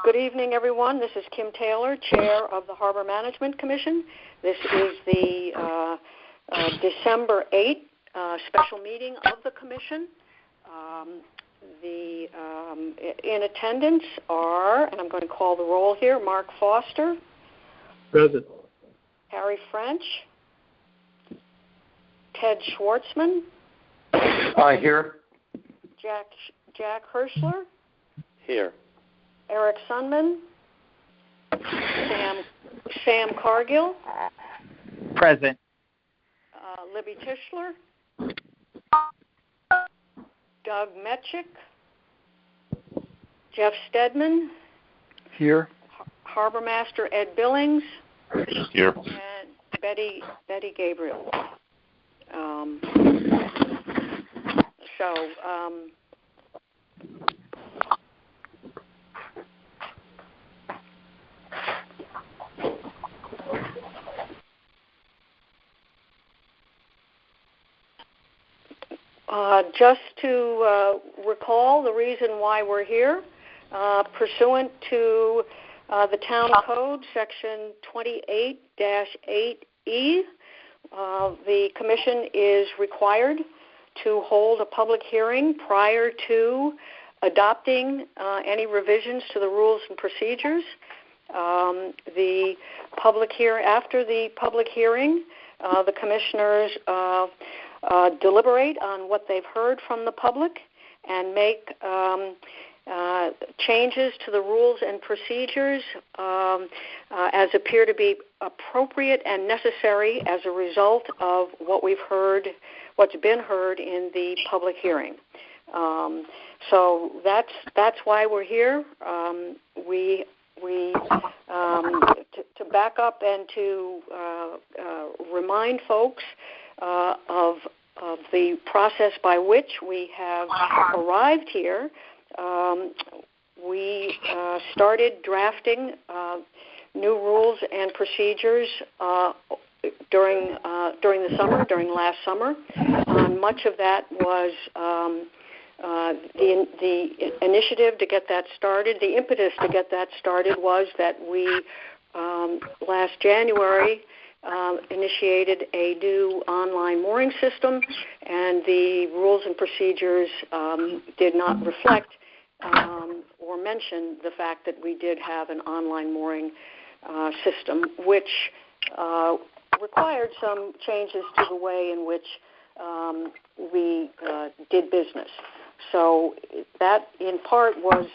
Good evening, everyone. This is Kim Taylor, Chair of the Harbor Management Commission. This is the December 8th special meeting of the Commission. In attendance are, and I'm going to call the roll here, Mark Foster. Present. Harry French. Ted Schwartzman. Here. Jack Hirschler. Here. Eric Sunman. Sam Cargill. Present. Libby Tischler. Doug Metchik. Jeff Stedman. Here. Harbor Master Ed Billings. Here. And Betty Gabriel. Just to recall the reason why we're here, pursuant to the Town Code, Section 28-8E, the Commission is required to hold a public hearing prior to adopting any revisions to the rules and procedures. After the public hearing, the Commissioners deliberate on what they've heard from the public and make changes to the rules and procedures as appear to be appropriate and necessary as a result of what's been heard in the public hearing. So that's why we're here. To back up and to remind folks of the process by which we have arrived here. We started drafting new rules and procedures during the summer, during last summer. Much of that was the initiative to get that started. The impetus to get that started was that we last January initiated a new online mooring system, and the rules and procedures did not reflect or mention the fact that we did have an online mooring system, which required some changes to the way in which we did business. So that, in part, was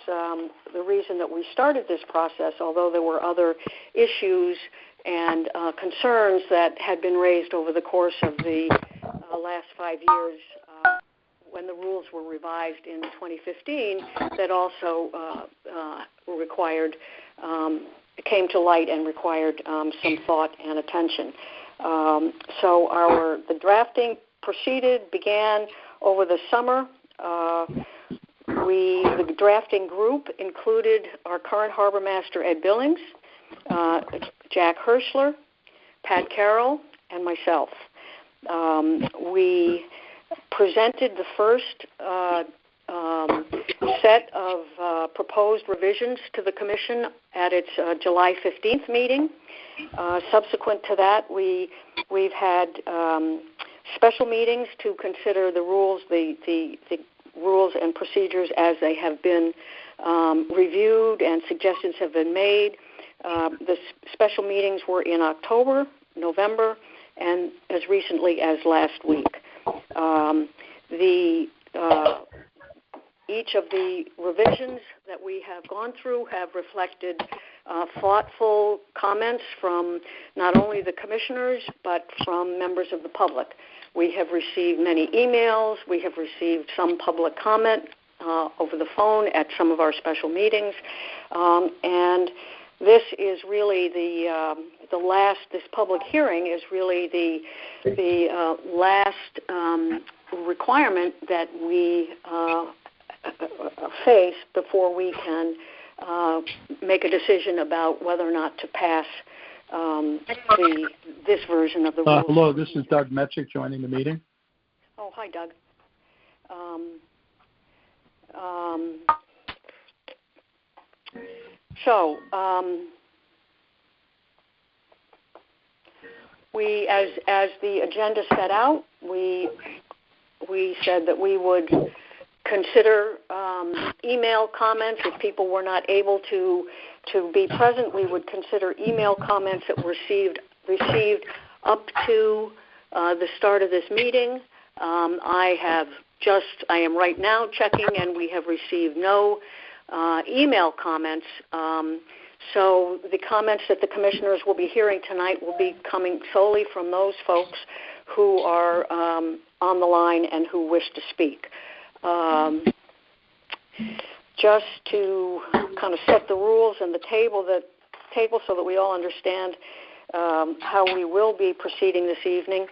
the reason that we started this process, although there were other issues and concerns that had been raised over the course of the last 5 years when the rules were revised in 2015 that also came to light and required some thought and attention. So the drafting began over the summer. The drafting group included our current Harbor Master Ed Billings, Jack Hirschler, Pat Carroll, and myself. We presented the first set of proposed revisions to the Commission at its July 15th meeting. Subsequent to that, we've had special meetings to consider the rules, the rules and procedures as they have been reviewed and suggestions have been made. The special meetings were in October, November, and as recently as last week. Each of the revisions that we have gone through have reflected thoughtful comments from not only the commissioners but from members of the public. We have received many emails. We have received some public comment over the phone at some of our special meetings, and this is really this public hearing is really the last requirement that we face before we can make a decision about whether or not to pass this version of the rules. Hello, this is Doug Metchik joining the meeting. Oh, hi, Doug. So, we, as the agenda set out, we said that we would consider email comments. If people were not able to be present, we would consider email comments that were received up to the start of this meeting. I am right now checking, and we have received no email comments. So the comments that the commissioners will be hearing tonight will be coming solely from those folks who are on the line and who wish to speak. Just to kind of set the rules and the table so that we all understand how we will be proceeding this evening.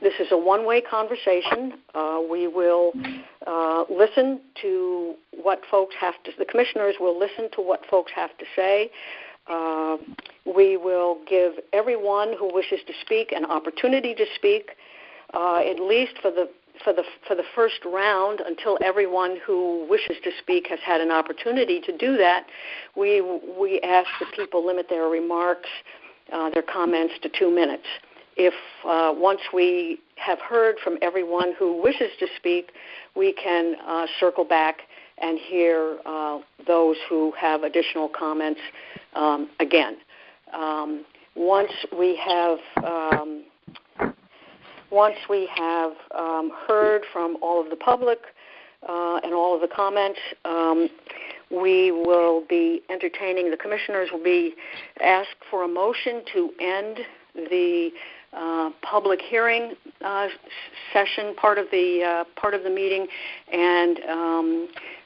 This is a one-way conversation. We will listen to what folks have to. The commissioners will listen to what folks have to say. We will give everyone who wishes to speak an opportunity to speak, at least for the first round, until everyone who wishes to speak has had an opportunity to do that. We ask that people limit their remarks, their comments, to 2 minutes. If once we have heard from everyone who wishes to speak, we can circle back and hear those who have additional comments again. Once we have heard from all of the public and all of the comments, we will be entertaining. The commissioners will be asked for a motion to end the public hearing session part of the meeting, and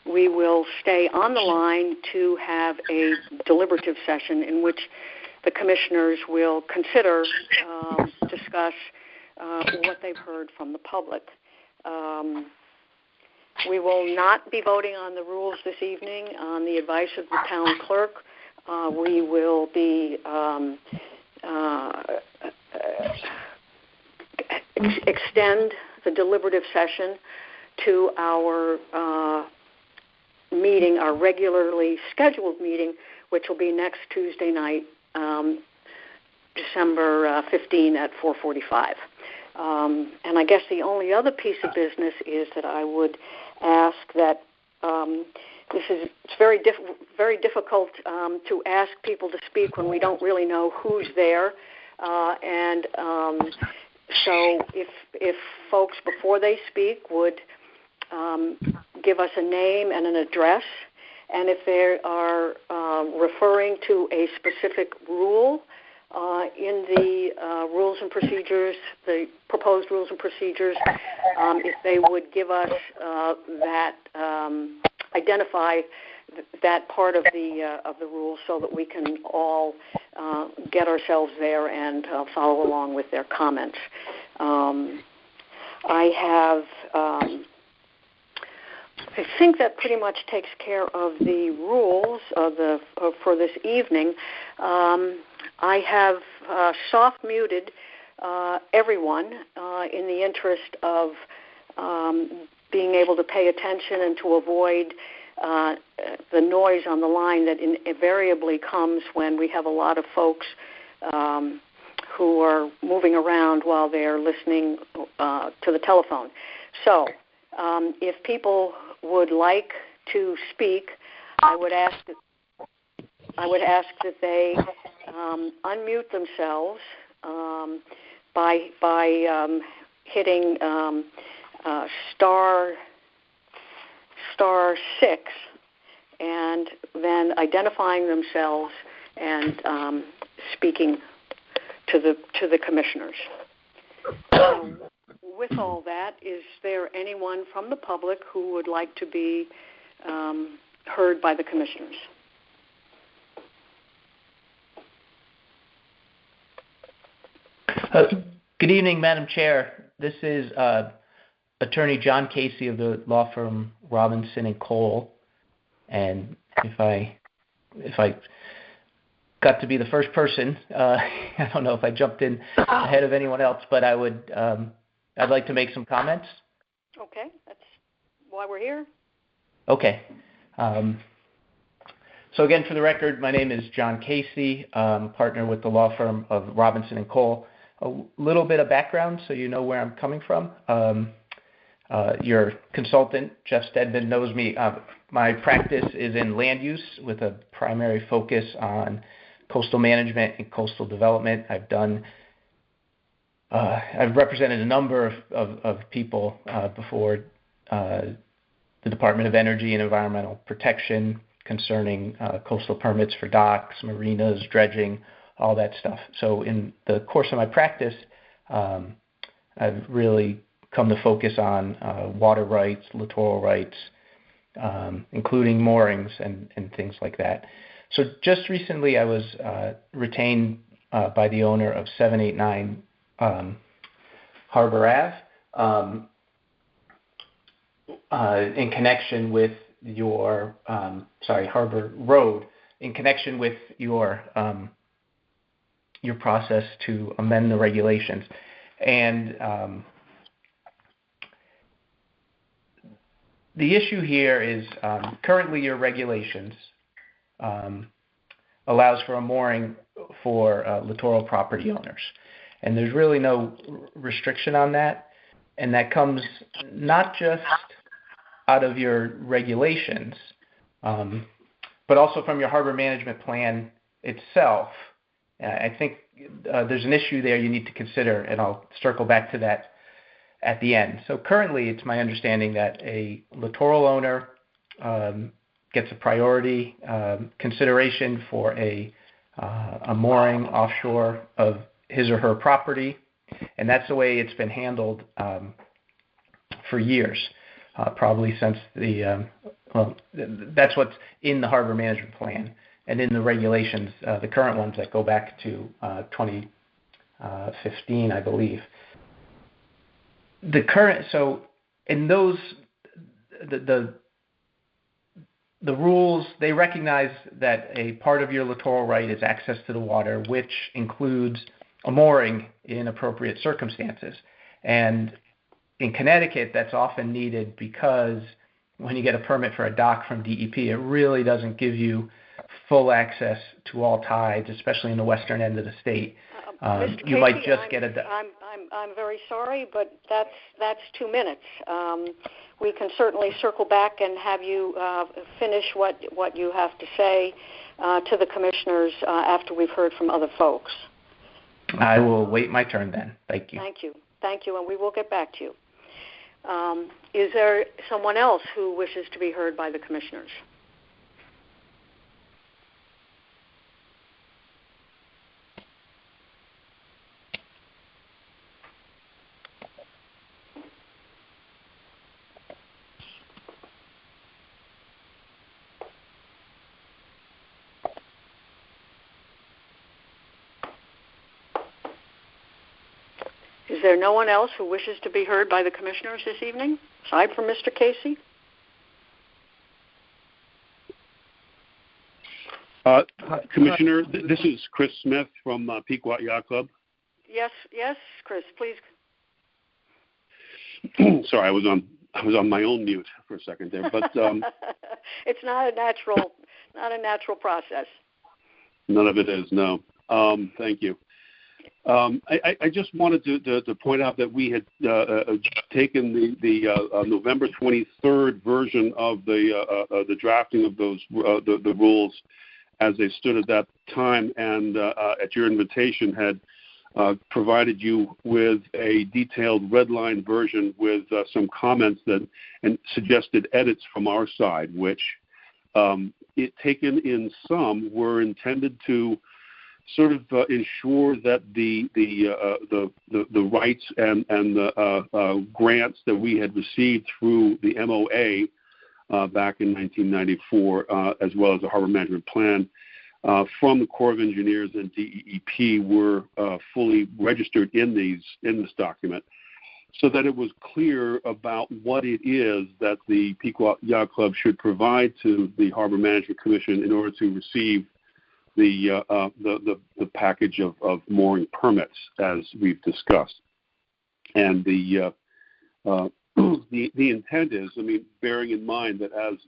we will stay on the line to have a deliberative session in which the commissioners will consider, discuss what they've heard from the public. We will not be voting on the rules this evening. On the advice of the town clerk, we will be extend the deliberative session to our meeting, our regularly scheduled meeting, which will be next Tuesday night, December 15 at 4:45. And I guess the only other piece of business is that I would ask that it's very difficult to ask people to speak when we don't really know who's there, and so if folks before they speak would give us a name and an address, and if they are referring to a specific rule in the rules and procedures, the proposed rules and procedures, if they would give us that, identify that part of the rule, so that we can all get ourselves there and follow along with their comments. I think that pretty much takes care of the rules for this evening. I have soft muted everyone in the interest of being able to pay attention and to avoid the noise on the line that invariably comes when we have a lot of folks who are moving around while they're listening to the telephone. So if people would like to speak, I would ask that they unmute themselves by hitting *6 and then identifying themselves and speaking to the commissioners. With all that, is there anyone from the public who would like to be heard by the commissioners? Good evening, Madam Chair. This is Attorney John Casey of the law firm Robinson and Cole, and if I got to be the first person, I don't know if I jumped in ahead of anyone else, but I'd like to make some comments. Okay, that's why we're here. Okay. So again, for the record, my name is John Casey, partner with the law firm of Robinson & Cole. A little bit of background so you know where I'm coming from. Your consultant, Jeff Stedman, knows me. My practice is in land use with a primary focus on coastal management and coastal development. I've represented a number of people before the Department of Energy and Environmental Protection concerning coastal permits for docks, marinas, dredging, all that stuff. So in the course of my practice, I've really come to focus on water rights, littoral rights, including moorings and things like that. So just recently I was retained by the owner of 789 Harbor Ave in connection with your Harbor Road, in connection with your process to amend the regulations. And the issue here is currently your regulations allows for a mooring for littoral property owners. And there's really no restriction on that. And that comes not just out of your regulations, but also from your harbor management plan itself. I think there's an issue there you need to consider, and I'll circle back to that at the end. So currently, it's my understanding that a littoral owner gets a priority consideration for a mooring offshore of his or her property, and that's the way it's been handled for years, probably since that's what's in the harbor management plan and in the regulations, the current ones that go back to 2015, I believe. So in those, the rules, they recognize that a part of your littoral right is access to the water, which includes a mooring in appropriate circumstances. And in Connecticut, that's often needed because when you get a permit for a dock from DEP, it really doesn't give you full access to all tides, especially in the western end of the state. Mr. You might Casey, just get a. I'm very sorry, but that's 2 minutes. We can certainly circle back and have you finish what you have to say to the commissioners after we've heard from other folks. I will wait my turn then. Thank you. Thank you, and we will get back to you. Is there someone else who wishes to be heard by the commissioners? Is there no one else who wishes to be heard by the commissioners this evening, aside from Mr. Casey? Commissioner, this is Chris Smith from Pequot Yacht Club. Yes, Chris, please. Sorry, I was on my own mute for a second there, but it's not a natural process. None of it is, no. Thank you. I just wanted to point out that we had taken the November 23rd version of the drafting of those the rules as they stood at that time, and at your invitation had provided you with a detailed red line version with some comments and suggested edits from our side, which it taken in some were intended to sort of ensure that the rights and the grants that we had received through the MOA back in 1994, as well as the Harbor Management Plan from the Corps of Engineers and DEEP were fully registered in this document, so that it was clear about what it is that the Pequot Yacht Club should provide to the Harbor Management Commission in order to receive the package of mooring permits, as we've discussed. And the intent is, I mean, bearing in mind that as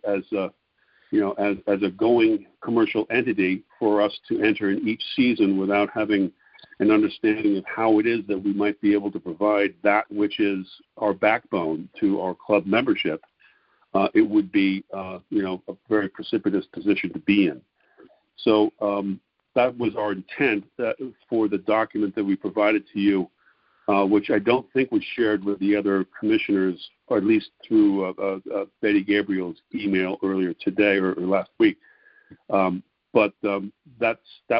as a going commercial entity for us to enter in each season without having an understanding of how it is that we might be able to provide that which is our backbone to our club membership, it would be, a very precipitous position to be in. So that was our intent for the document that we provided to you, which I don't think was shared with the other commissioners, or at least through Betty Gabriel's email earlier today or last week. But that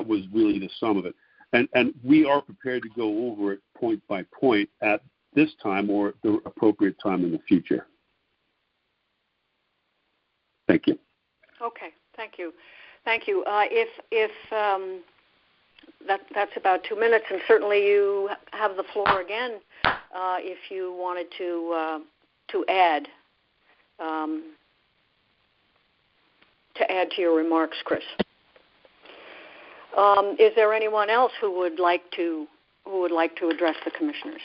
was really the sum of it. And we are prepared to go over it point by point at this time or the appropriate time in the future. Thank you. Okay, thank you. Thank you. If that's about 2 minutes, and certainly you have the floor again if you wanted to add to your remarks, Chris. Is there anyone else who would like to address the commissioners?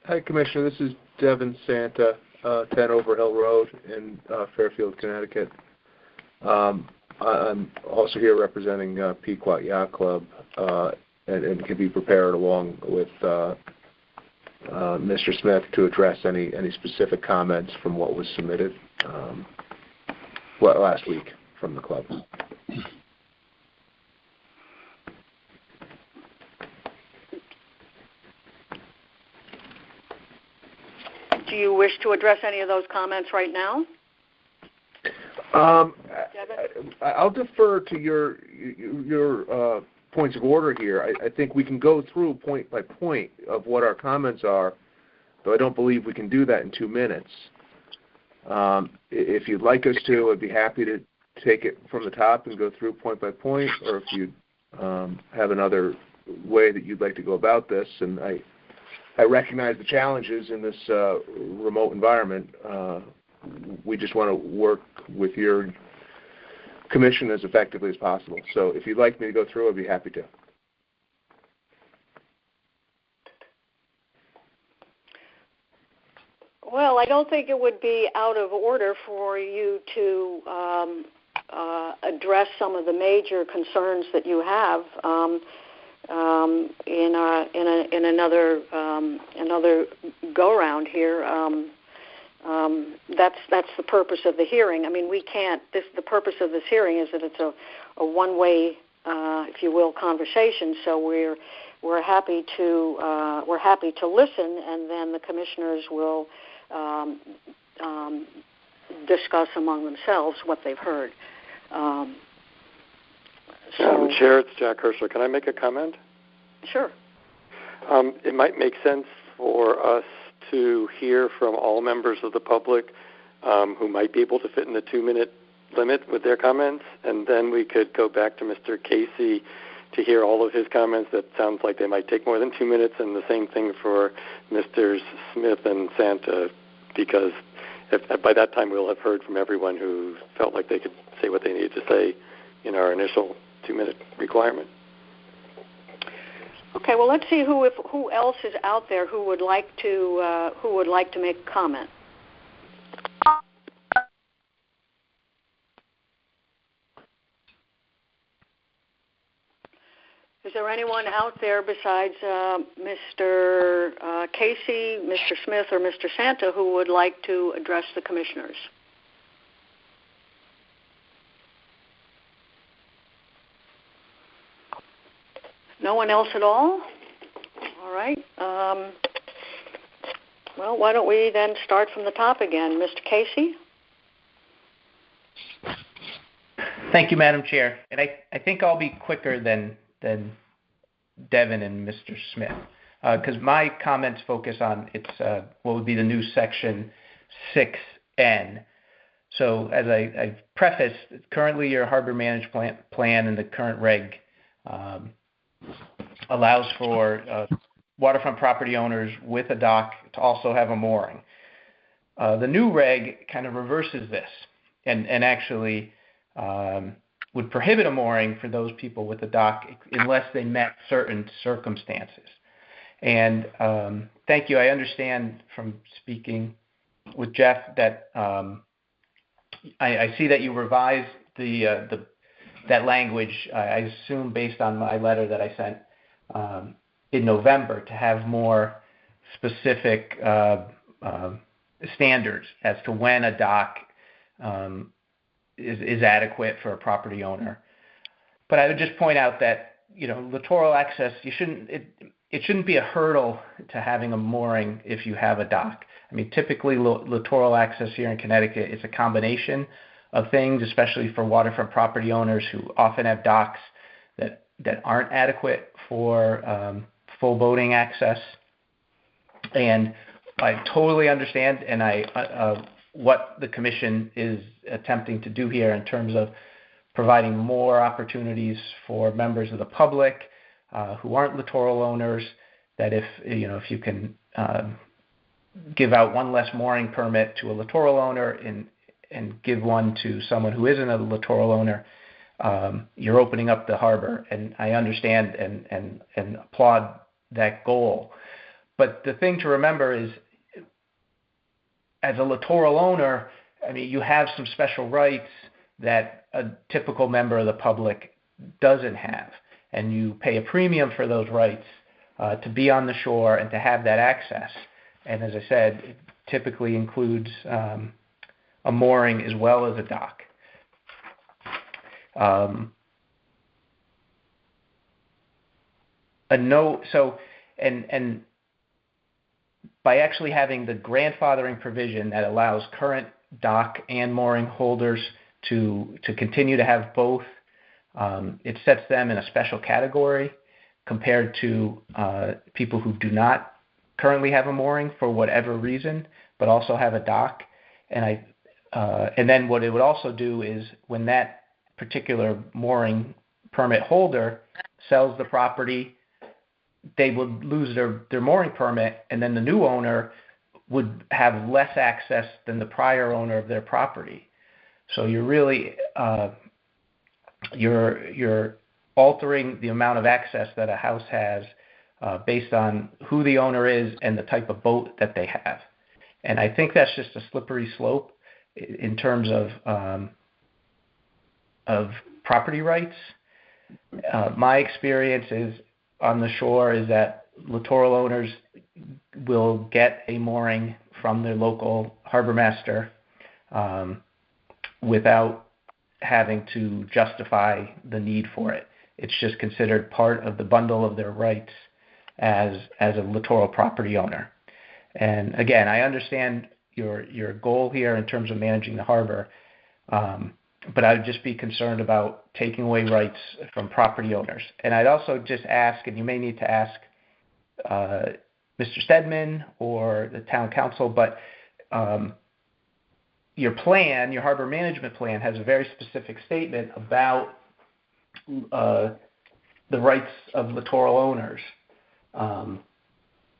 Hi, Commissioner. This is Devin Santa, 10 Overhill Road in Fairfield, Connecticut. I'm also here representing Pequot Yacht Club and can be prepared along with Mr. Smith to address any specific comments from what was submitted last week from the club. Do you wish to address any of those comments right now? I'll defer to your points of order here. I think we can go through point by point of what our comments are, though I don't believe we can do that in 2 minutes. If you'd like us to, I'd be happy to take it from the top and go through point by point, or if you have another way that you'd like to go about this. And I recognize the challenges in this remote environment. We just want to work with your commission as effectively as possible. So if you'd like me to go through, I'd be happy to. Well, I don't think it would be out of order for you to address some of the major concerns that you have in another go round here. That's the purpose of the hearing. I mean, we can't. The purpose of this hearing is that it's a one-way, if you will, conversation. So we're happy to listen, and then the commissioners will discuss among themselves what they've heard. Madam Chair, it's Jack Hersler. Can I make a comment? Sure. It might make sense for us to hear from all members of the public who might be able to fit in the 2-minute limit with their comments, and then we could go back to Mr. Casey to hear all of his comments. That sounds like they might take more than 2 minutes, and the same thing for Mr. Smith and Santa, because by that time we'll have heard from everyone who felt like they could say what they needed to say in our initial 2-minute requirement. Okay. Well, let's see who else is out there who would like to make a comment. Is there anyone out there besides Mr. Casey, Mr. Smith, or Mr. Santa who would like to address the commissioners? No one else at all? All right. Well, why don't we then start from the top again. Mr. Casey? Thank you, Madam Chair. And I think I'll be quicker than Devin and Mr. Smith, because my comments focus on what would be the new Section 6N. So as I prefaced, currently your harbor management plan and the current reg allows for waterfront property owners with a dock to also have a mooring. The new reg kind of reverses this and actually would prohibit a mooring for those people with a dock unless they met certain circumstances. And thank you. I understand from speaking with Jeff that I see that you revised that language. I assume based on my letter that I sent in November to have more specific standards as to when a dock is adequate for a property owner. But I would just point out that littoral access, it shouldn't be a hurdle to having a mooring if you have a dock. I mean, typically littoral access here in Connecticut is a combination of things, especially for waterfront property owners who often have docks that aren't adequate for full boating access. And I totally understand, and what the commission is attempting to do here in terms of providing more opportunities for members of the public who aren't littoral owners, that if you can give out one less mooring permit to a littoral owner and give one to someone who isn't a littoral owner, you're opening up the harbor. And I understand and applaud that goal. But the thing to remember is, as a littoral owner, I mean, you have some special rights that a typical member of the public doesn't have. And you pay a premium for those rights to be on the shore and to have that access. And as I said, it typically includes a mooring as well as a dock. And by actually having the grandfathering provision that allows current dock and mooring holders to continue to have both, it sets them in a special category compared to people who do not currently have a mooring for whatever reason, but also have a dock. And then what it would also do is, when that particular mooring permit holder sells the property, they would lose their mooring permit, and then the new owner would have less access than the prior owner of their property. So you're really you're altering the amount of access that a house has based on who the owner is and the type of boat that they have. And I think that's just a slippery slope in terms of property rights. My experience is on the shore is that littoral owners will get a mooring from their local harbor master without having to justify the need for it. It's just considered part of the bundle of their rights as a littoral property owner. And again, I understand your goal here in terms of managing the harbor, but I would just be concerned about taking away rights from property owners. And I'd also just ask, and you may need to ask Mr. Stedman or the town council, but your plan, your harbor management plan, has a very specific statement about the rights of littoral owners.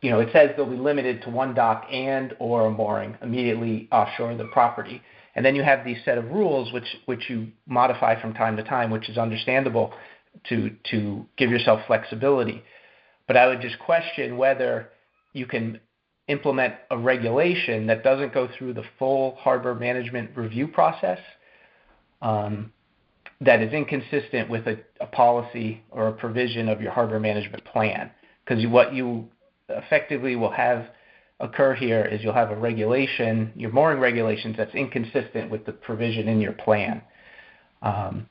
It says they'll be limited to one dock and or a mooring immediately offshore the property. And then you have these set of rules which you modify from time to time, which is understandable to give yourself flexibility. But I would just question whether you can implement a regulation that doesn't go through the full harbor management review process, that is inconsistent with a policy or a provision of your harbor management plan. Because what you effectively will have occur here is you'll have a regulation, your mooring regulations, that's inconsistent with the provision in your plan. And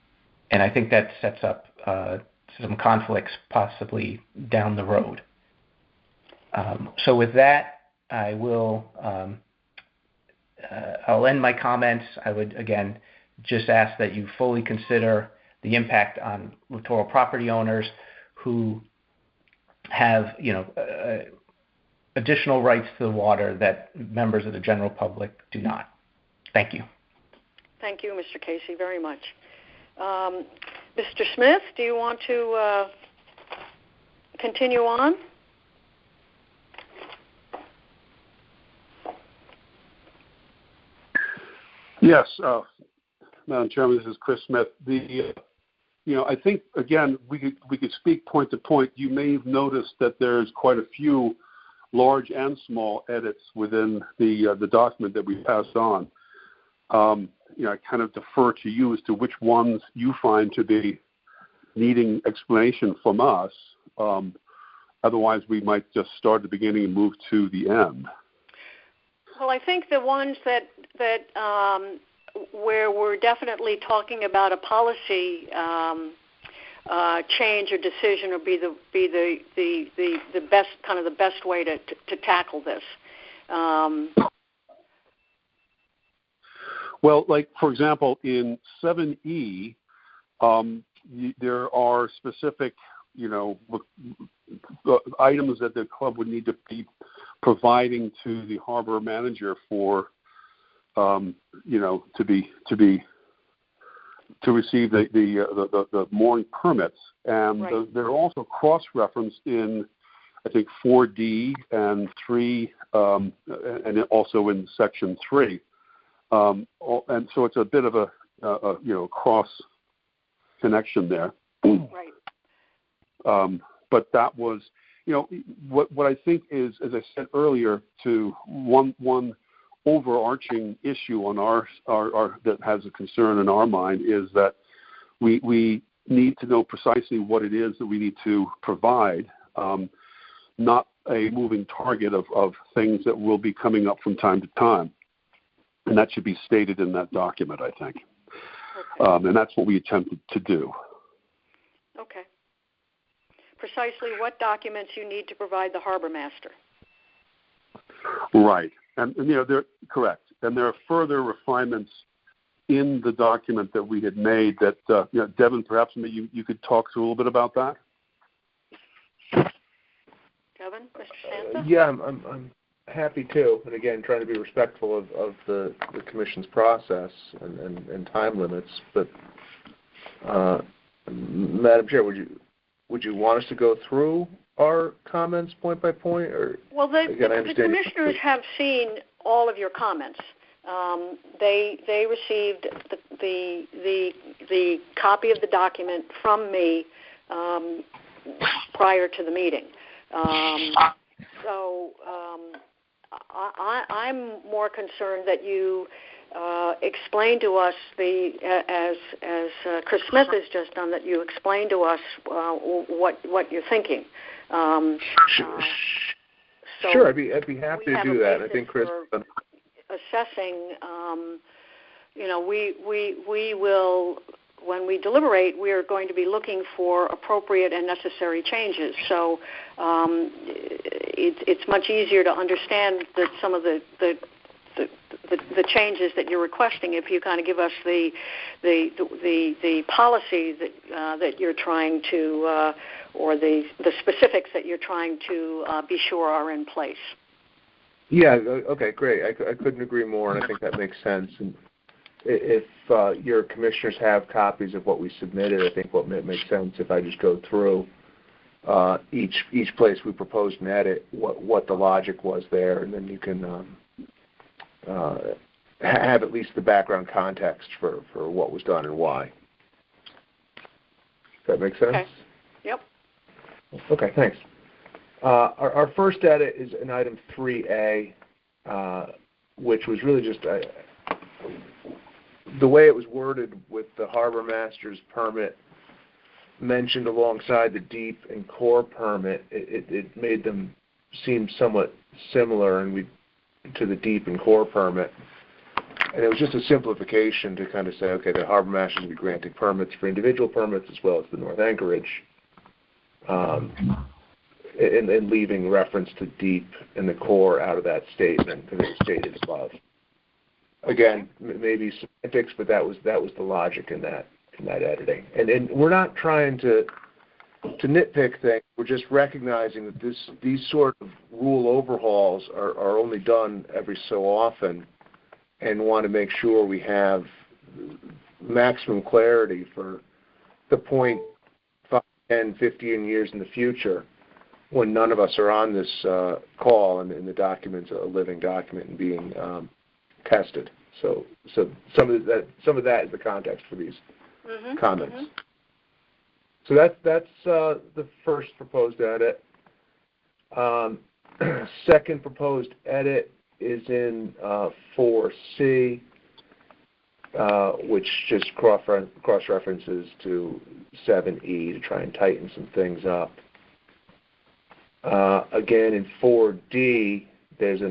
I think that sets up some conflicts possibly down the road. So with that, I will I'll end my comments. I would, again, just ask that you fully consider the impact on littoral property owners who have, additional rights to the water that members of the general public do not. Thank you. Thank you, Mr. Casey, very much. Mr. Smith, do you want to continue on? Yes, Madam Chairman, this is Chris Smith. The I think again we could speak point to point. You may have noticed that there's quite a few large and small edits within the document that we passed on. I kind of defer to you as to which ones you find to be needing explanation from us. Otherwise, we might just start at the beginning and move to the end. Well, I think the ones that where we're definitely talking about a policy change or decision would be the best way to tackle this. Well, like for example, in 7E, there are specific, items that the club would need to be providing to the harbor manager for, to receive the mooring permits, and right. They're also cross-referenced in, I think, 4D and 3, and also in Section 3, and so it's a bit of a cross connection there. Right. But that was, what I think is, as I said earlier, to one overarching issue on our that has a concern in our mind is that we need to know precisely what it is that we need to provide, not a moving target of things that will be coming up from time to time. And that should be stated in that document, I think. Okay. And that's what we attempted to do. Okay. Precisely what documents you need to provide the harbor master. Right. And they're correct. And there are further refinements in the document that we had made that, Devin, perhaps you could talk through a little bit about that? Devin, Mr. Santa? Yeah, I'm happy to. And again, trying to be respectful of the Commission's process and time limits. But, Madam Chair, would you want us to go through our comments point by point, or? Well, the commissioners have seen all of your comments. They received the copy of the document from me prior to the meeting. So I'm more concerned that you explain to us as Chris Smith has just done, that you explain to us what you're thinking. Sure, I'd be happy to do that. I think Chris assessing. We will, when we deliberate, we are going to be looking for appropriate and necessary changes. So it's much easier to understand that some of the changes that you're requesting if you kind of give us the policy that you're trying to, or the specifics that you're trying to be sure are in place. Yeah. Okay. Great. I couldn't agree more, and I think that makes sense. And if your commissioners have copies of what we submitted, I think what makes sense if I just go through each place we proposed an edit, what the logic was there, and then you can have at least the background context for what was done and why. Does that make sense? Okay. Yep. Okay, thanks. Our first edit is in item 3A, which was really just the way it was worded with the harbor master's permit mentioned alongside the deep and core permit. It made them seem somewhat similar, and to the deep and core permit. And it was just a simplification to kind of say, okay, the harbor master will be granting permits for individual permits as well as the North Anchorage, and leaving reference to deep and the core out of that statement because it was stated above. Again, maybe semantics, but that was the logic in that editing. And we're not trying to nitpick things. We're just recognizing that these sort of rule overhauls are only done every so often, and want to make sure we have maximum clarity for the point 5, 10, 15 years in the future when none of us are on this call and the document's a living document and being tested. So some of that is the context for these comments. So that's the first proposed edit. Second proposed edit is in 4C, which just cross-references to 7E to try and tighten some things up. Again, in 4D, there's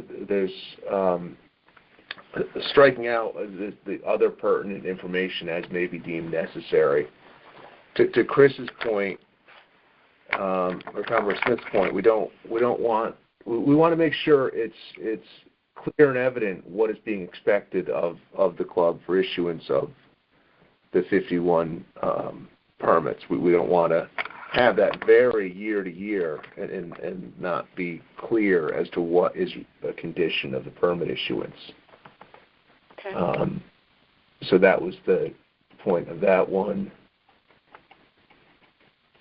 striking out the other pertinent information as may be deemed necessary. To Chris's point, or Commodore Smith's point, we want to make sure it's clear and evident what is being expected of the club for issuance of the 51 permits. We don't want to have that vary year to year and not be clear as to what is a condition of the permit issuance. Okay. So that was the point of that one.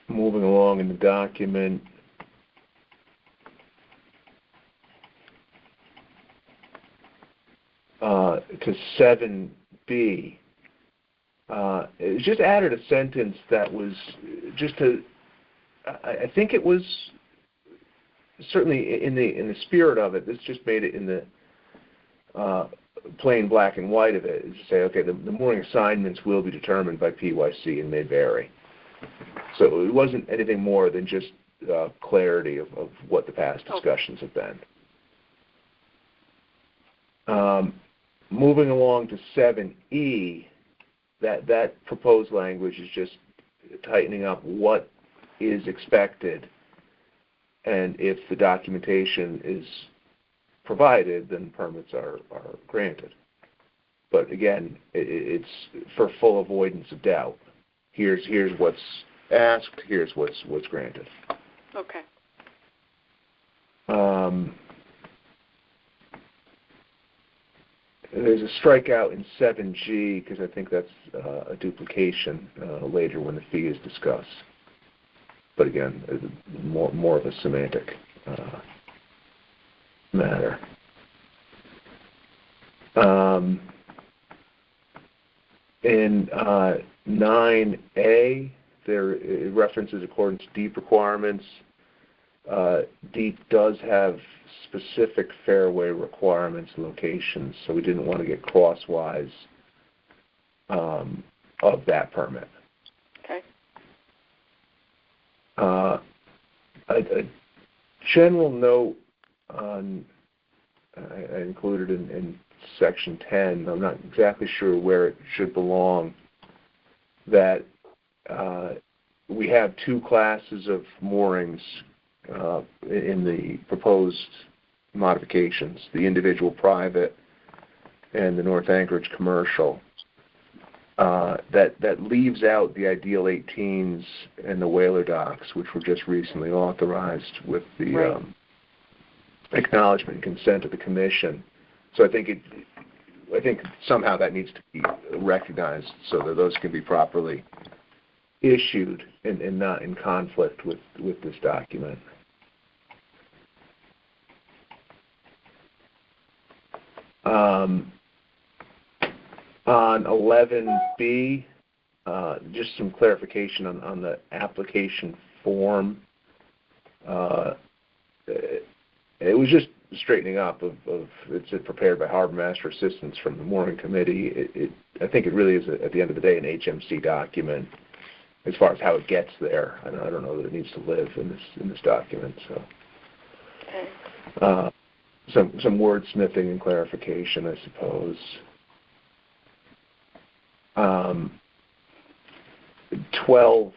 Moving along in the document, to 7B, it just added a sentence that was just I think it was certainly in the spirit of it. This just made it in the plain black and white of it, is to say, okay, the mooring assignments will be determined by PYC and may vary. So it wasn't anything more than just clarity of what the past discussions have been. Moving along to 7E, that proposed language is just tightening up what is expected, and if the documentation is provided, then permits are granted. But again, it's for full avoidance of doubt. Here's what's asked. Here's what's granted. Okay. There's a strikeout in 7G because I think that's a duplication later when the fee is discussed. But again, more of a semantic matter. In 9A, it references according to DEEP requirements. DEEP does have specific fairway requirements and locations, so we didn't want to get crosswise of that permit. Okay. A general note on, I included in Section 10, I'm not exactly sure where it should belong, that we have two classes of moorings in the proposed modifications, the individual private and the North Anchorage commercial. That leaves out the Ideal 18s and the whaler docks, which were just recently authorized with the acknowledgement and consent of the Commission. So I think somehow that needs to be recognized so that those can be properly issued and not in conflict with this document. On 11B, just some clarification on the application form. It was just straightening up of it's prepared by Harbor Master Assistance from the Mooring Committee. I think it really is, at the end of the day, an HMC document as far as how it gets there. I don't know that it needs to live in this document. So, Okay. some wordsmithing and clarification, I suppose. 12A,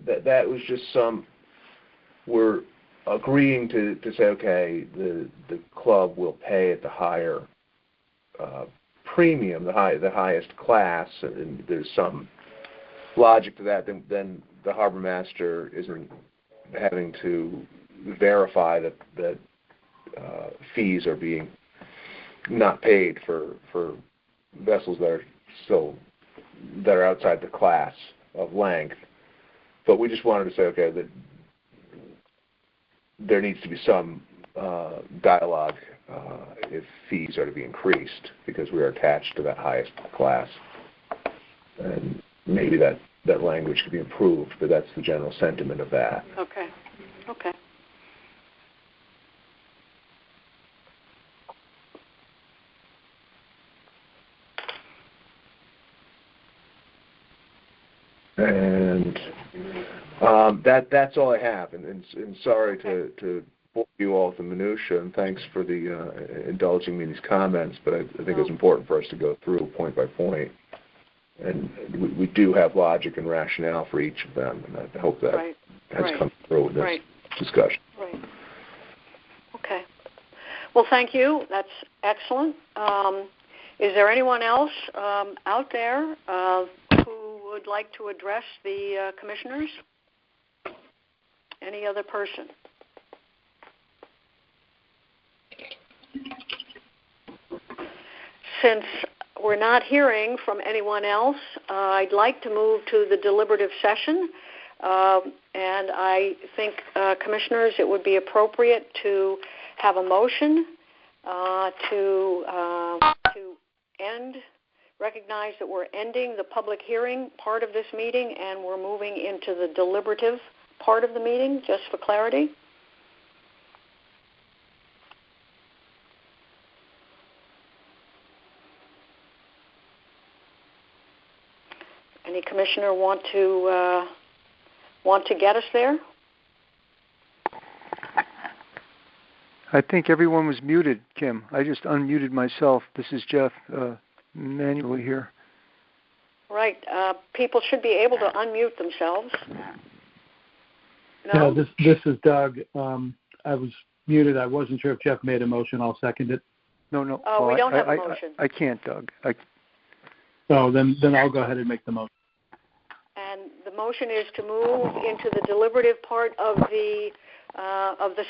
that was just we're agreeing to say, okay, the club will pay at the higher premium, the highest class, and there's some logic to that. Then the harbor master isn't having to verify that fees are being not paid for vessels that are outside the class of length. But we just wanted to say, okay, that there needs to be some dialogue if fees are to be increased because we are attached to that highest class. And maybe that that language could be improved, but that's the general sentiment of that. Okay. Okay. And that's all I have. And sorry to bore you all with the minutia, and thanks for the indulging me in these comments. But I think it's important for us to go through point by point, and we do have logic and rationale for each of them, and I hope that has come through in this discussion. Right. Okay. Well, thank you. That's excellent. Is there anyone else out there who would like to address the commissioners? Any other person? Since we're not hearing from anyone else, I'd like to move to the deliberative session. And I think, commissioners, it would be appropriate to have a motion to recognize that we're ending the public hearing part of this meeting and we're moving into the deliberative part of the meeting, just for clarity. Any commissioner want to get us there? I think everyone was muted, Kim. I just unmuted myself. This is Jeff, manually here. Right. People should be able to unmute themselves. No? Yeah, this is Doug. I was muted. I wasn't sure if Jeff made a motion. I'll second it. No. Oh, we don't have a motion. I can't, Doug. Then I'll go ahead and make the motion. And the motion is to move into the deliberative part of the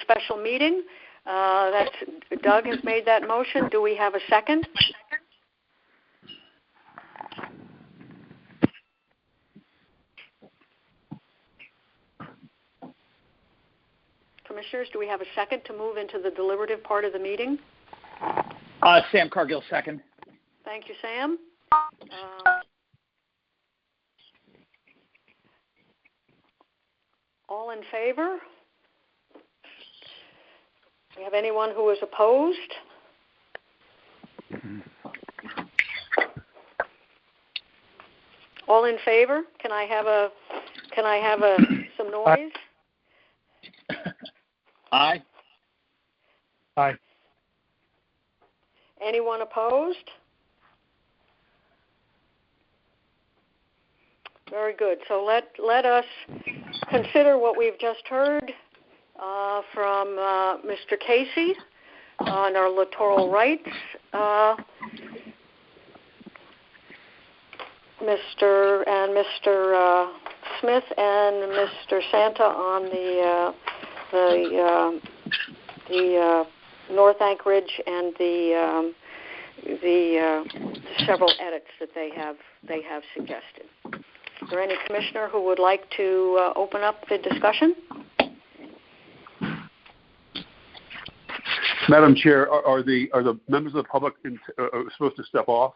special meeting. That's Doug has made that motion. Do we have a second? Commissioners, do we have a second to move into the deliberative part of the meeting? Sam Cargill, second. Thank you, Sam. All in favor? Do we have anyone who is opposed? All in favor? Can I have some noise? Aye. Aye. Anyone opposed? Very good. So let us consider what we've just heard from Mr. Casey on our littoral rights, Mr. Smith and Mr. Santa on the North Anchorage and the several edits that they have suggested. Is there any commissioner who would like to open up the discussion? Madam Chair, are the members of the public supposed to step off?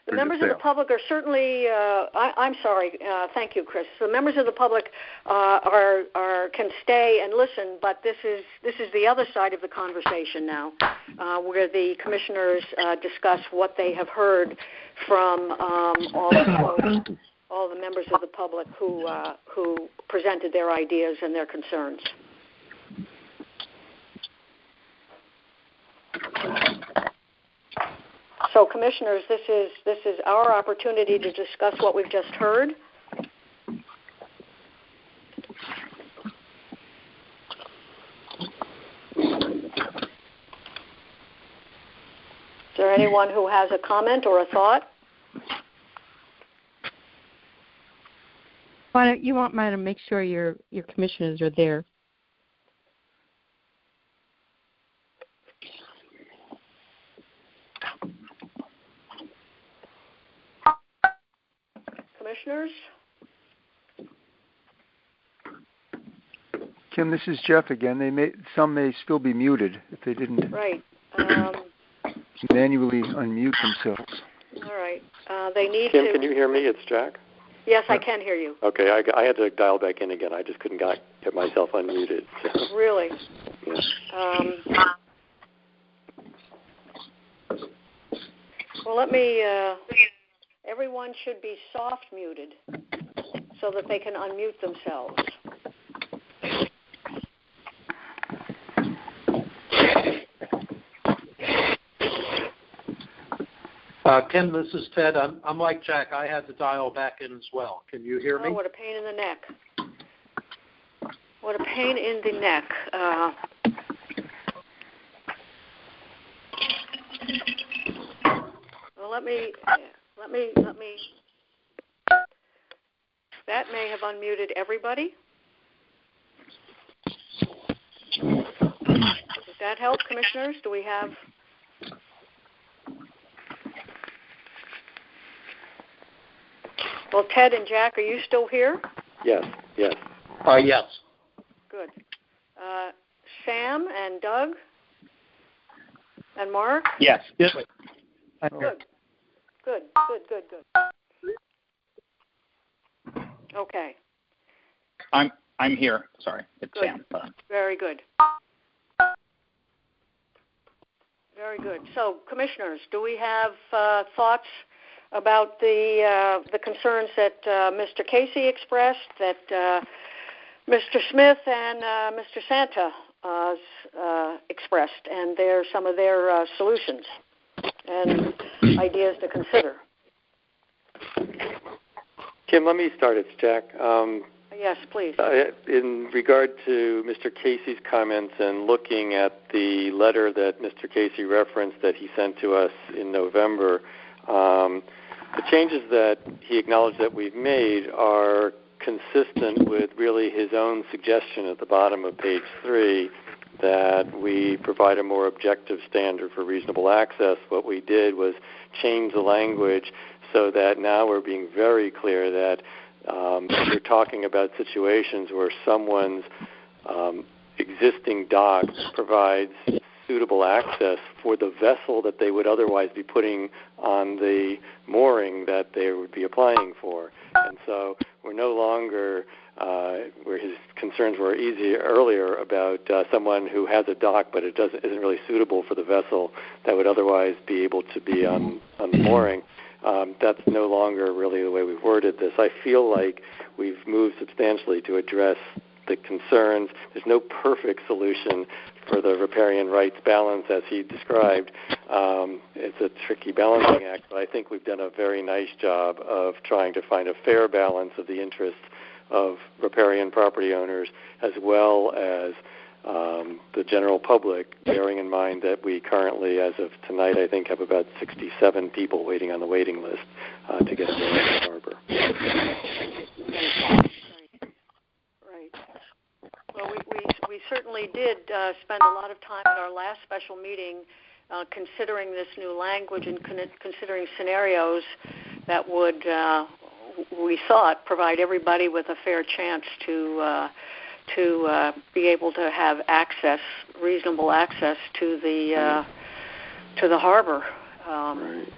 The members of the public are certainly. I'm sorry. Thank you, Chris. The members of the public can stay and listen, but this is the other side of the conversation now, where the commissioners discuss what they have heard from all the members of the public who presented their ideas and their concerns. So, commissioners, this is our opportunity to discuss what we've just heard. Is there anyone who has a comment or a thought? Why don't you want me to make sure your commissioners are there? Commissioners? Kim, this is Jeff again. Some may still be muted if they didn't manually unmute themselves. All right. They need Kim, to. can you hear me? It's Jack. Yes, I can hear you. Okay, I had to dial back in again. I just couldn't get myself unmuted. So. Really? Yeah. Well, let me. Everyone should be soft muted so that they can unmute themselves. Kim, this is Ted. I'm like Jack. I had to dial back in as well. Can you hear me? Oh, what a pain in the neck. What a pain in the neck. Well, let me. That may have unmuted everybody. Does that help, commissioners? Do we have? Well, Ted and Jack, are you still here? Yes. Yes. Good. Sam and Doug and Mark? Yes. Good. Okay. I'm here. Sorry, it's good. Sam. Very good. Very good. So, commissioners, do we have thoughts about the concerns that Mr. Casey expressed, that Mr. Smith and Mr. Santa expressed, and some of their solutions and ideas to consider? Kim, let me start. It's Jack. Yes, please. In regard to Mr. Casey's comments and looking at the letter that Mr. Casey referenced that he sent to us in November, the changes that he acknowledged that we've made are consistent with really his own suggestion at the bottom of page 3 that we provide a more objective standard for reasonable access. What we did was change the language so that now we're being very clear that we're talking about situations where someone's existing dock provides suitable access for the vessel that they would otherwise be putting on the mooring that they would be applying for. And so we're no longer where his concerns were earlier about someone who has a dock but it isn't really suitable for the vessel that would otherwise be able to be on the mooring. That's no longer really the way we've worded this. I feel like we've moved substantially to address the concerns. There's no perfect solution for the riparian rights balance as he described. It's a tricky balancing act, but I think we've done a very nice job of trying to find a fair balance of the interests of riparian property owners as well as the general public, bearing in mind that we currently, as of tonight, I think have about 67 people waiting on the waiting list to get to the harbor. Right. Well, we certainly did spend a lot of time at our last special meeting considering this new language and considering scenarios that would, we thought, provide everybody with a fair chance to be able to have access, reasonable access to the harbor. Right.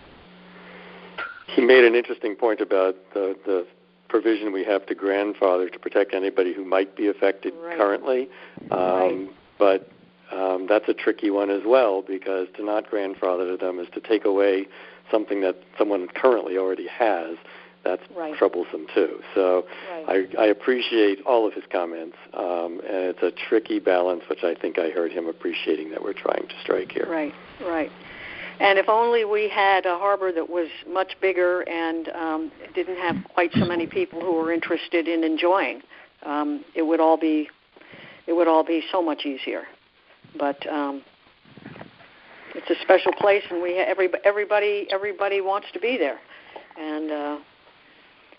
He made an interesting point about the provision we have to grandfather to protect anybody who might be affected currently. But that's a tricky one as well, because to not grandfather them is to take away something that someone currently already has. That's troublesome too. So I appreciate all of his comments, and it's a tricky balance, which I think I heard him appreciating that we're trying to strike here. Right. And if only we had a harbor that was much bigger and didn't have quite so many people who were interested in enjoying, it would all be so much easier. But it's a special place, and everybody wants to be there, and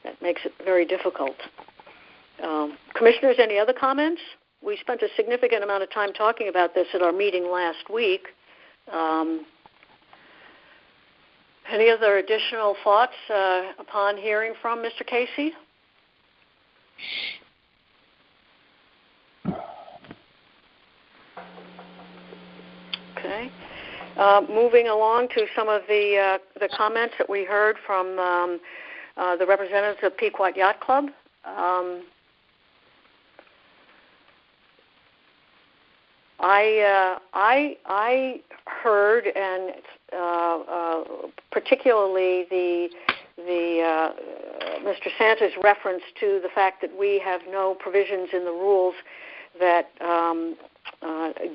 that makes it very difficult. Commissioners, any other comments? We spent a significant amount of time talking about this at our meeting last week. Any other additional thoughts upon hearing from Mr. Casey? Okay. Moving along to some of the comments that we heard from the representatives of Pequot Yacht Club. I heard, and particularly the Mr. Santa's reference to the fact that we have no provisions in the rules that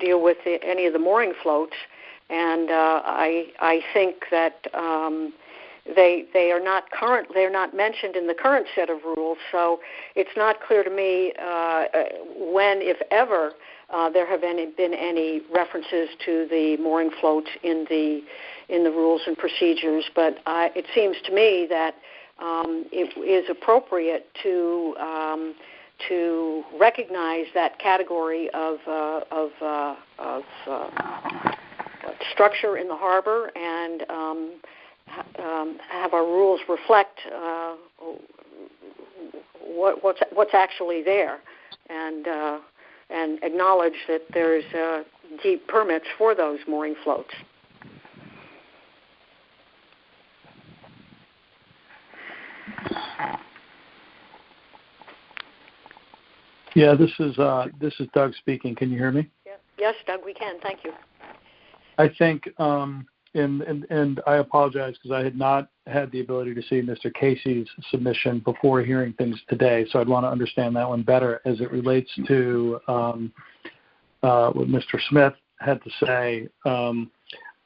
deal with any of the mooring floats, and I think that they are not current. They are not mentioned in the current set of rules, so it's not clear to me when, if ever, there have been any references to the mooring floats in the rules and procedures. But it seems to me that it is appropriate to recognize that category of structure in the harbor and have our rules reflect what's actually there, and acknowledge that there's deep permits for those mooring floats. Yeah, this is Doug speaking. Can you hear me? Yes, Doug, we can. Thank you. I think, and I apologize because I had not had the ability to see Mr. Casey's submission before hearing things today, so I'd want to understand that one better as it relates to what Mr. Smith had to say.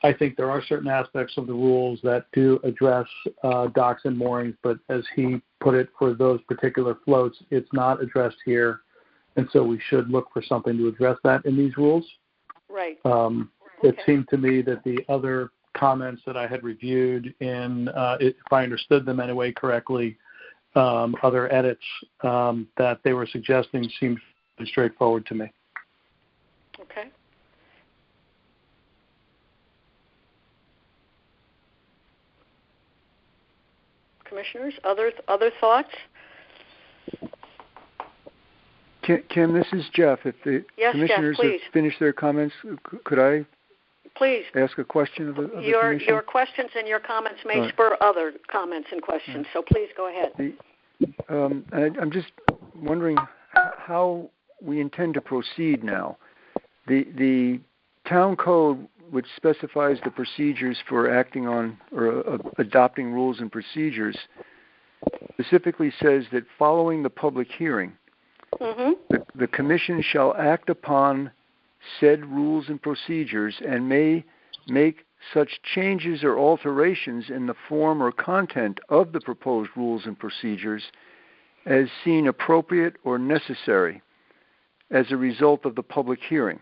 I think there are certain aspects of the rules that do address docks and moorings, but as he put it, for those particular floats, it's not addressed here, and so we should look for something to address that in these rules. Right. It seemed to me that the other comments that I had reviewed if I understood them anyway correctly, other edits that they were suggesting seemed straightforward to me. Okay. Commissioners, other thoughts? Kim, this is Jeff. If the commissioners have finished their comments, could I please ask a question of the Commission? Your questions and your comments may spur other comments and questions, so please go ahead. I'm just wondering how we intend to proceed now. The town code, which specifies the procedures for acting on or adopting rules and procedures, specifically says that following the public hearing, the Commission shall act upon said rules and procedures and may make such changes or alterations in the form or content of the proposed rules and procedures as seen appropriate or necessary as a result of the public hearing,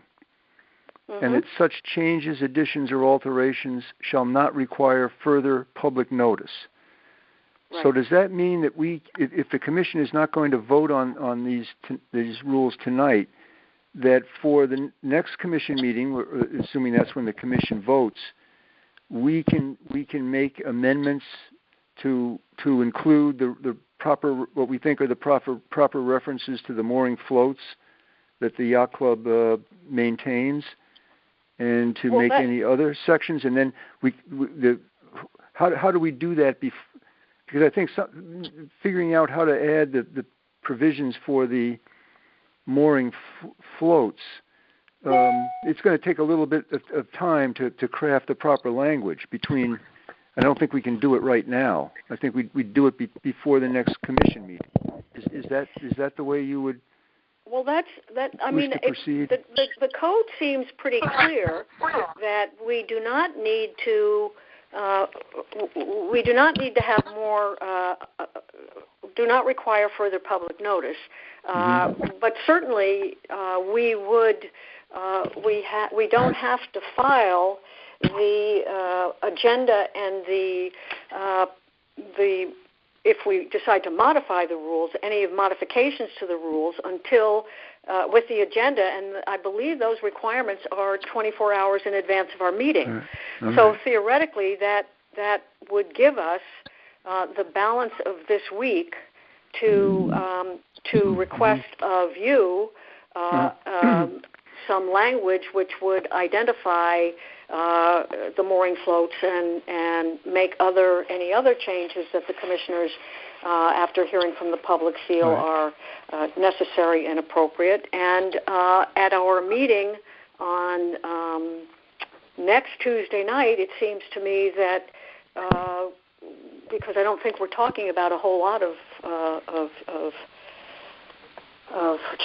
and that such changes, additions, or alterations shall not require further public notice. Right. So does that mean that if the Commission is not going to vote on these rules tonight, that for the next Commission meeting, assuming that's when the Commission votes, we can make amendments to include the proper, what we think are the proper references to the mooring floats that the yacht club maintains, and to make any other sections, and then how do we do that? Because I think figuring out how to add the provisions for the mooring floats, it's going to take a little bit of time to craft the proper language. I don't think we can do it right now. I think we'd do it before the next Commission meeting. Is that the way you would? Well, I mean, the code seems pretty clear that we do not need to have more. Do not require further public notice, but certainly we would. We don't have to file the agenda and the if we decide to modify the rules, any modifications to the rules until with the agenda, and I believe those requirements are 24 hours in advance of our meeting. Okay. So theoretically, that would give us the balance of this week to request of you some language which would identify the mooring floats and make any other changes that the commissioners after hearing from the public, feel are necessary and appropriate. And at our meeting on next Tuesday night, it seems to me that because I don't think we're talking about a whole lot of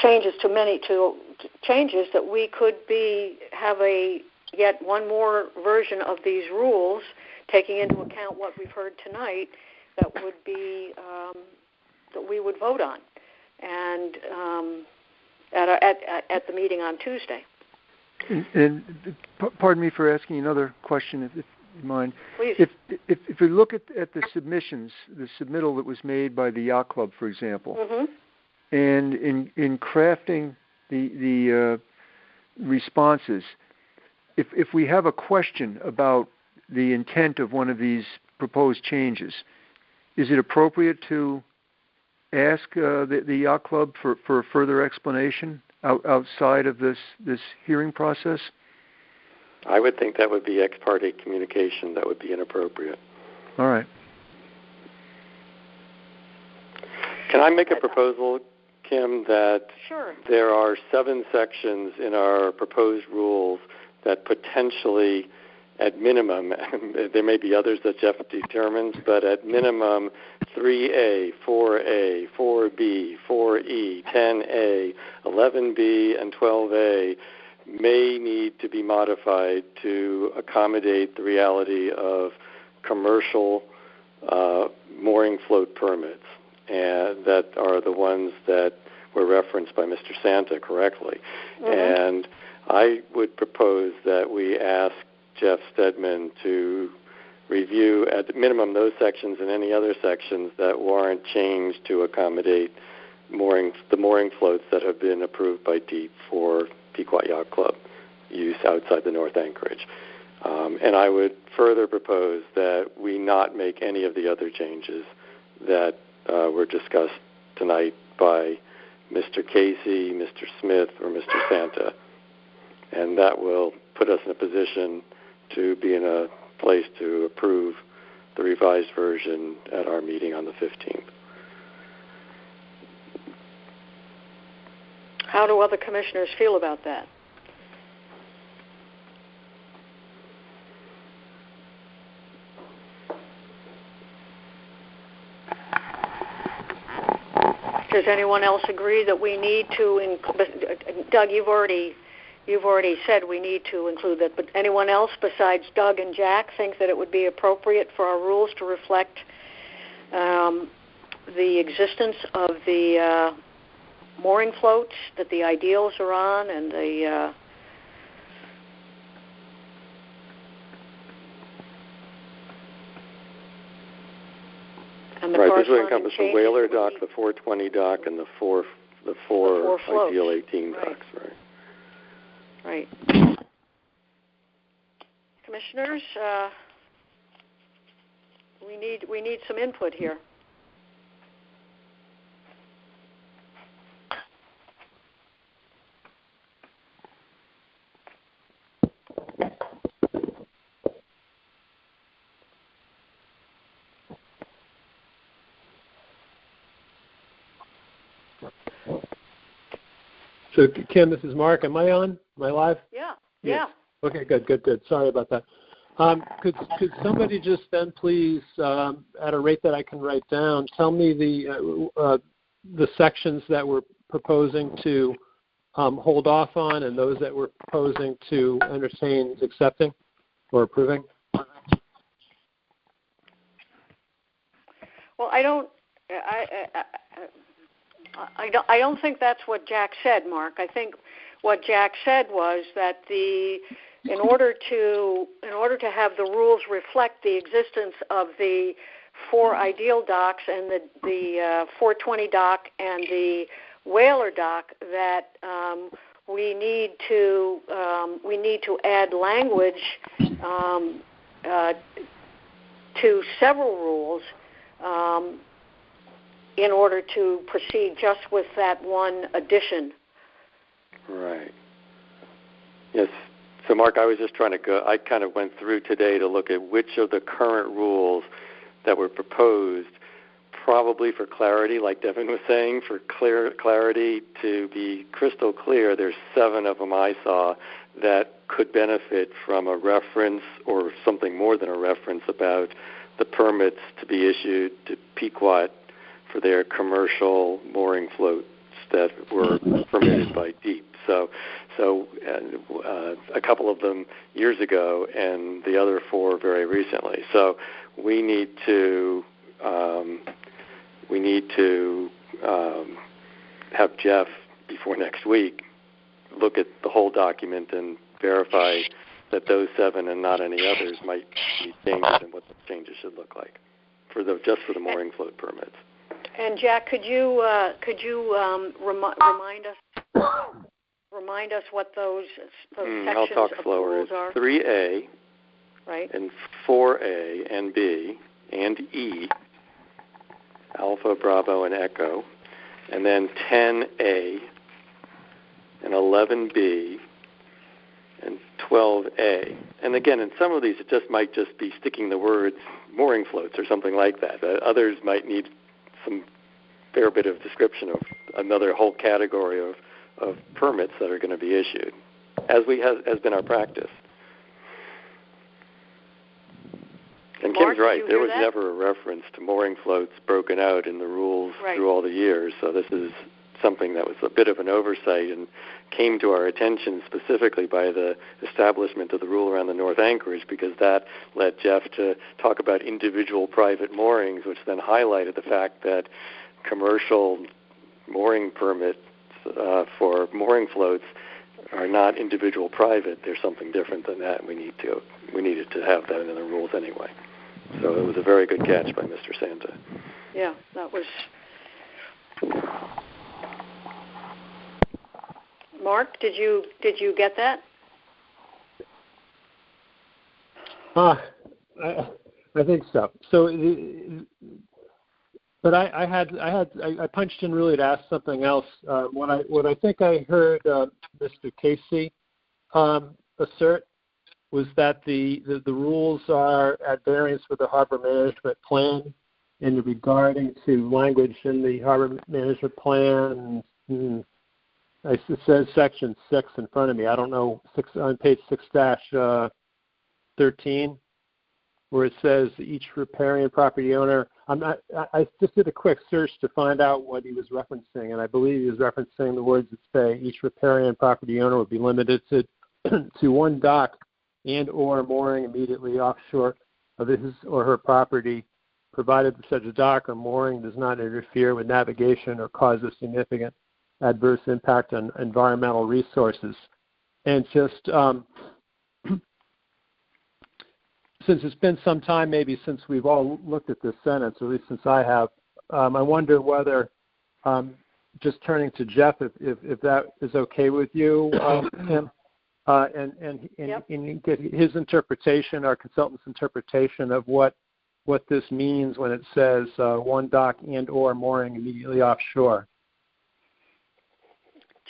changes to changes, that we could have yet one more version of these rules, taking into account what we've heard tonight, that would be that we would vote on, and at the meeting on Tuesday. And pardon me for asking another question, if you mind. Please. If we look at the submissions, the submittal that was made by the Yacht Club, for example, and in crafting the responses, if we have a question about the intent of one of these proposed changes, is it appropriate to ask the Yacht Club for a further explanation outside of this hearing process? I would think that would be ex parte communication. That would be inappropriate. All right. Can I make a proposal, Kim, that Sure. There are 7 sections in our proposed rules that potentially, at minimum, there may be others that Jeff determines, but at minimum 3A, 4A, 4B, 4E, 10A, 11B, and 12A may need to be modified to accommodate the reality of commercial mooring float permits, and that are the ones that were referenced by Mr. Santa correctly. And I would propose that we ask Jeff Stedman to review at the minimum those sections and any other sections that warrant change to accommodate the mooring floats that have been approved by DEEP for Pequot Yacht Club use outside the North Anchorage. And I would further propose that we not make any of the other changes that were discussed tonight by Mr. Casey, Mr. Smith, or Mr. Santa. And that will put us in a position to be in a place to approve the revised version at our meeting on the 15th. How do other commissioners feel about that? Does anyone else agree that we need to Doug, you've already said we need to include that, but anyone else besides Doug and Jack think that it would be appropriate for our rules to reflect the existence of the mooring floats that the Ideals are on and the right, this would encompass the Whaler dock, the 420 dock, and the four Ideal 18 docks, right? Right. Commissioners, we need some input here. So, Kim, this is Mark. Am I on? Am I live? Yeah. Yes. Yeah. Okay, good. Sorry about that. Could somebody just then please, at a rate that I can write down, tell me the sections that we're proposing to hold off on and those that we're proposing to entertain accepting or approving? Well, I don't think that's what Jack said, Mark. I think what Jack said was that in order to have the rules reflect the existence of the 4 Ideal docks and the 420 dock and the Whaler dock, that we need to add language to several rules in order to proceed just with that one addition. Right. Yes. So, Mark, I was just trying to I kind of went through today to look at which of the current rules that were proposed probably for clarity, like Devin was saying, for clarity to be crystal clear, there's 7 of them I saw that could benefit from a reference or something more than a reference about the permits to be issued to Pequot for their commercial mooring floats that were permitted by DEEP. So a couple of them years ago, and the other 4 very recently. So we need to have Jeff before next week look at the whole document and verify that those 7 and not any others might be changes and what the changes should look like just for the mooring float permits. And Jack, could you remind us what those sections I'll talk of slower. the rules are? 3A, right, and 4A and B and E, Alpha, Bravo, and Echo, and then 10A and 11B and 12A. And again, in some of these, it might just be sticking the words mooring floats or something like that. Others might need some fair bit of description of another whole category of permits that are going to be issued, as has been our practice. And Mark, Kim's right. There was that? never a reference to mooring floats broken out in the rules through all the years. So this is something that was a bit of an oversight and came to our attention specifically by the establishment of the rule around the North Anchorage, because that led Jeff to talk about individual private moorings, which then highlighted the fact that commercial mooring permits for mooring floats are not individual private. They're something different than that. We needed to have that in the rules anyway. So it was a very good catch by Mr. Santa. Yeah, that was. Mark, did you get that? I think so. So, but I punched in really to ask something else. What I think I heard Mr. Casey assert was that the rules are at variance with the harbor management plan, and regarding to language in the harbor management plan. It says section 6 in front of me. I don't know, on page 6-13, where it says each riparian property owner. I just did a quick search to find out what he was referencing, and I believe he was referencing the words that say each riparian property owner would be limited to one dock and or mooring immediately offshore of his or her property, provided that such a dock or mooring does not interfere with navigation or cause a significant adverse impact on environmental resources. And just since it's been some time maybe since we've all looked at this sentence, or at least since I have, I wonder whether, just turning to Jeff, if that is okay with you, Tim, and get his interpretation, our consultant's interpretation of what this means when it says one dock and or mooring immediately offshore.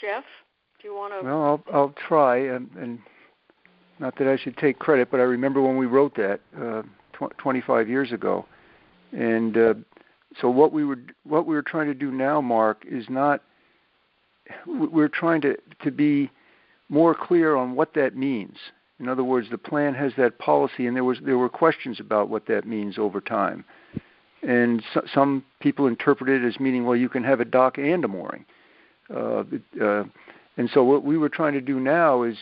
Jeff, do you want to? Well, I'll try, and not that I should take credit, but I remember when we wrote that 25 years ago, and so what we were trying to do now, Mark, is not. We're trying to be more clear on what that means. In other words, the plan has that policy, and there were questions about what that means over time, and some people interpret it as meaning, well, you can have a dock and a mooring. And so what we were trying to do now is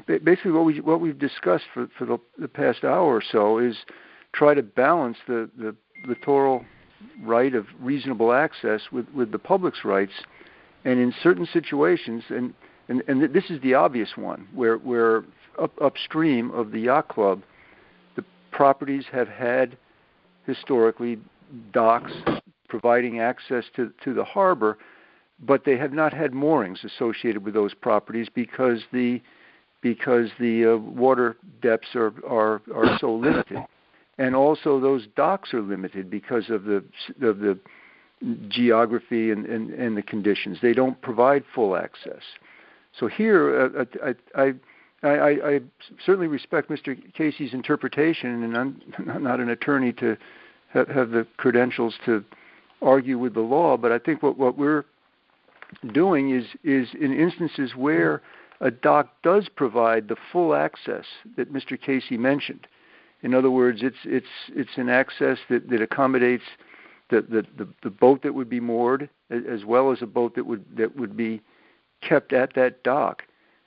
basically what we've discussed for the past hour or so, is try to balance the littoral right of reasonable access with the public's rights, and in certain situations, and this is the obvious one, where upstream of the yacht club, the properties have had historically docks providing access to the harbor, but they have not had moorings associated with those properties because the water depths are so limited, and also those docks are limited because of the geography and the conditions. They don't provide full access. So here, I certainly respect Mr. Casey's interpretation, and I'm not an attorney to have the credentials to argue with the law, but I think what we're doing is in instances where a dock does provide the full access that Mr. Casey mentioned. In other words, it's an access that accommodates the boat that would be moored, as well as a boat that would be kept at that dock.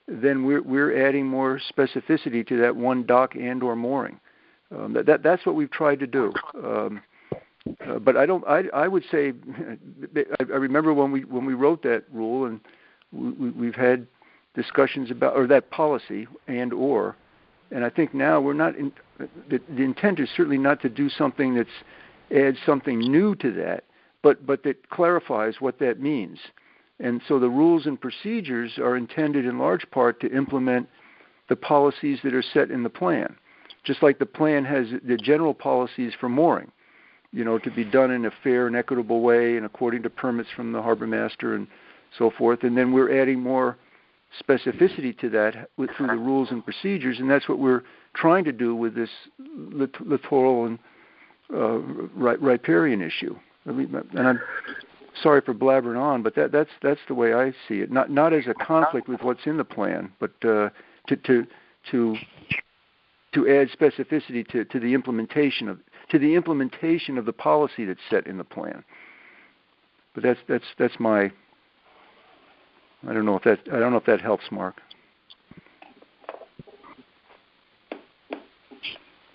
Then we're adding more specificity to that one dock and or mooring. That's what we've tried to do. But I would say, I remember when we wrote that rule, and we've had discussions about, or that policy and I think now we're not. The intent is certainly not to do something that's adds something new to that, but that clarifies what that means. And so the rules and procedures are intended in large part to implement the policies that are set in the plan. Just like the plan has the general policies for mooring, to be done in a fair and equitable way and according to permits from the harbor master and so forth. And then we're adding more specificity to that through the rules and procedures, and that's what we're trying to do with this littoral and riparian issue. And I'm sorry for blabbering on, but that's the way I see it. Not as a conflict with what's in the plan, but to add specificity to the implementation of the policy that's set in the plan. But that's my. I don't know if that helps, Mark.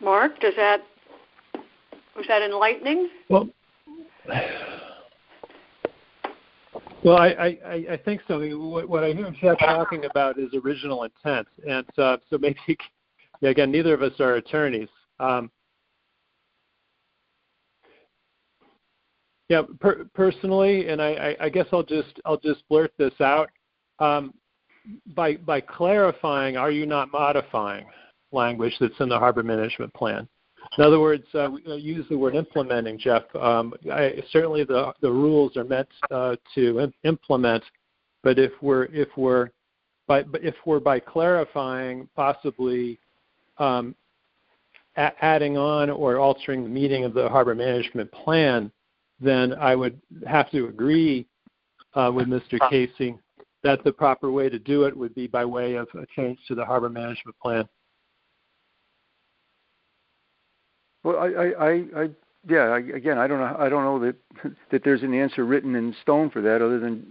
Mark, was that enlightening? Well, I think so. What I hear Jeff talking about is original intent, and so maybe, again, neither of us are attorneys. Personally, and I guess I'll just blurt this out. By clarifying, are you not modifying language that's in the harbor management plan? In other words, we use the word implementing, Jeff. Certainly the rules are meant to implement, but if we're by clarifying, possibly adding on or altering the meaning of the harbor management plan, then I would have to agree with Mr. Casey that the proper way to do it would be by way of a change to the harbor management plan. Well, again, I don't know that there's an answer written in stone for that, other than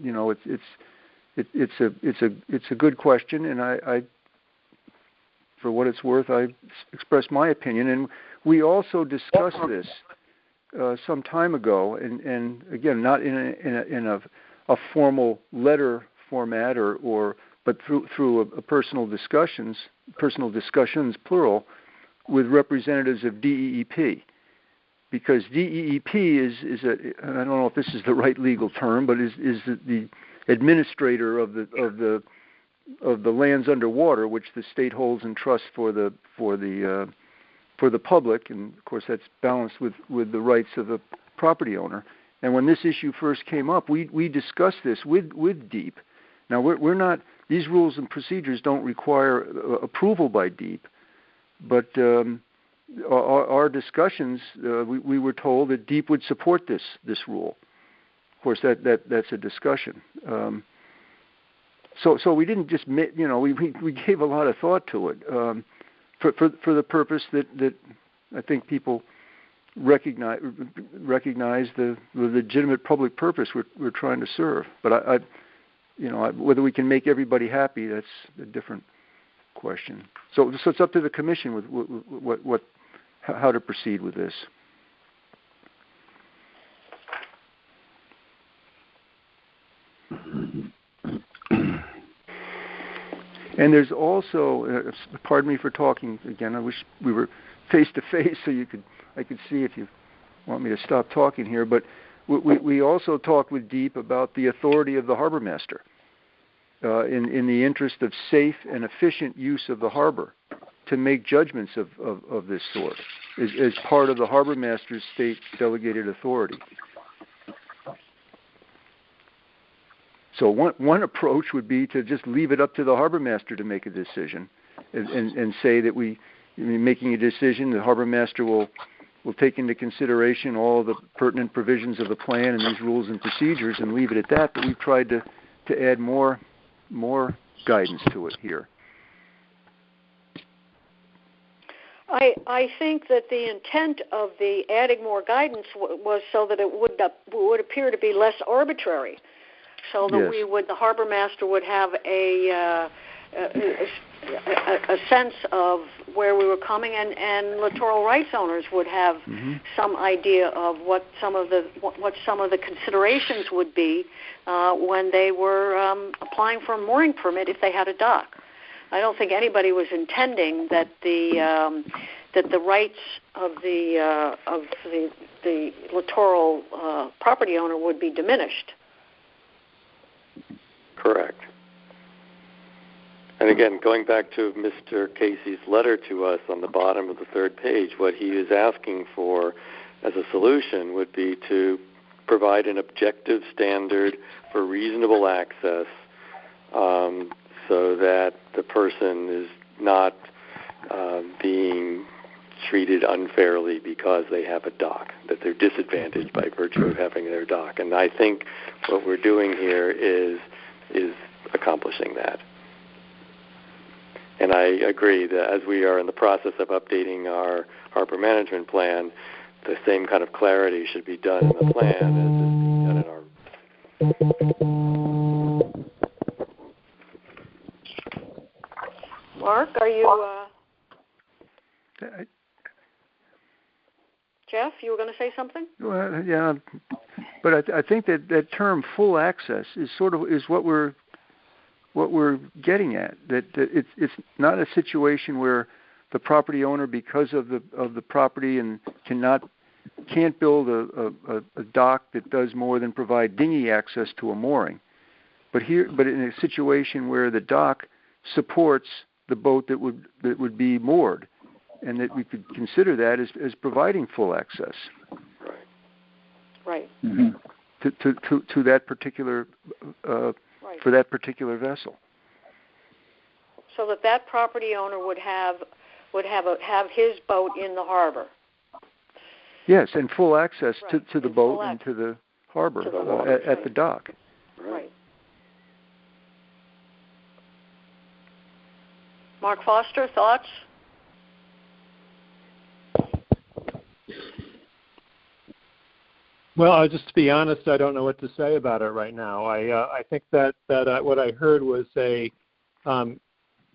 it's a good question, and I for what it's worth, I express my opinion, and we also discussed this some time ago, and again, not in a formal letter format but through a personal discussions plural, with representatives of DEEP, because DEEP is I don't know if this is the right legal term, but is the administrator of the lands underwater, which the state holds in trust for the public, and of course that's balanced with the rights of the property owner. And when this issue first came up, we discussed this with DEEP. Now we're not; these rules and procedures don't require approval by DEEP, but our discussions, we were told that DEEP would support this rule. Of course, that's a discussion. So we didn't just we gave a lot of thought to it for the purpose that I think people recognize the legitimate public purpose we're trying to serve. But whether we can make everybody happy, that's a different question. So it's up to the commission with how to proceed with this. And there's also, pardon me for talking again. I wish we were face to face so I could see if you want me to stop talking here. But we also talked with DEEP about the authority of the harbor master in the interest of safe and efficient use of the harbor to make judgments of this sort as part of the harbor master's state delegated authority. So one approach would be to just leave it up to the harbor master to make a decision, and say that making a decision, the harbor master will take into consideration all the pertinent provisions of the plan and these rules and procedures and leave it at that. But we've tried to add more guidance to it here. I think that the intent of the adding more guidance was so that it would appear to be less arbitrary, so that the harbor master would have a sense of where we were coming, and littoral rights owners would have some idea of what some of the considerations would be when they were applying for a mooring permit if they had a dock. I don't think anybody was intending that the rights of the littoral property owner would be diminished. Correct. And again, going back to Mr. Casey's letter to us on the bottom of the third page, what he is asking for as a solution would be to provide an objective standard for reasonable access, so that the person is not being treated unfairly because they have a dock, that they're disadvantaged by virtue of having their dock. And I think what we're doing here is accomplishing that. And I agree that as we are in the process of updating our harbor management plan, the same kind of clarity should be done in the plan as is being done in our... Mark, are you... Jeff, you were going to say something? Well, yeah, but I think that term "full access" is what we're getting at. That it's not a situation where the property owner, because of the property, and can't build a dock that does more than provide dinghy access to a mooring. But in a situation where the dock supports the boat that would be moored, and that we could consider that as providing full access. Right. Mm-hmm. To that particular for that particular vessel. So that property owner would have his boat in the harbor. Yes, and full access right. to the boat and to the harbor at the dock. Right. Mark Foster, thoughts? Well, just to be honest, I don't know what to say about it right now. I think that what I heard was an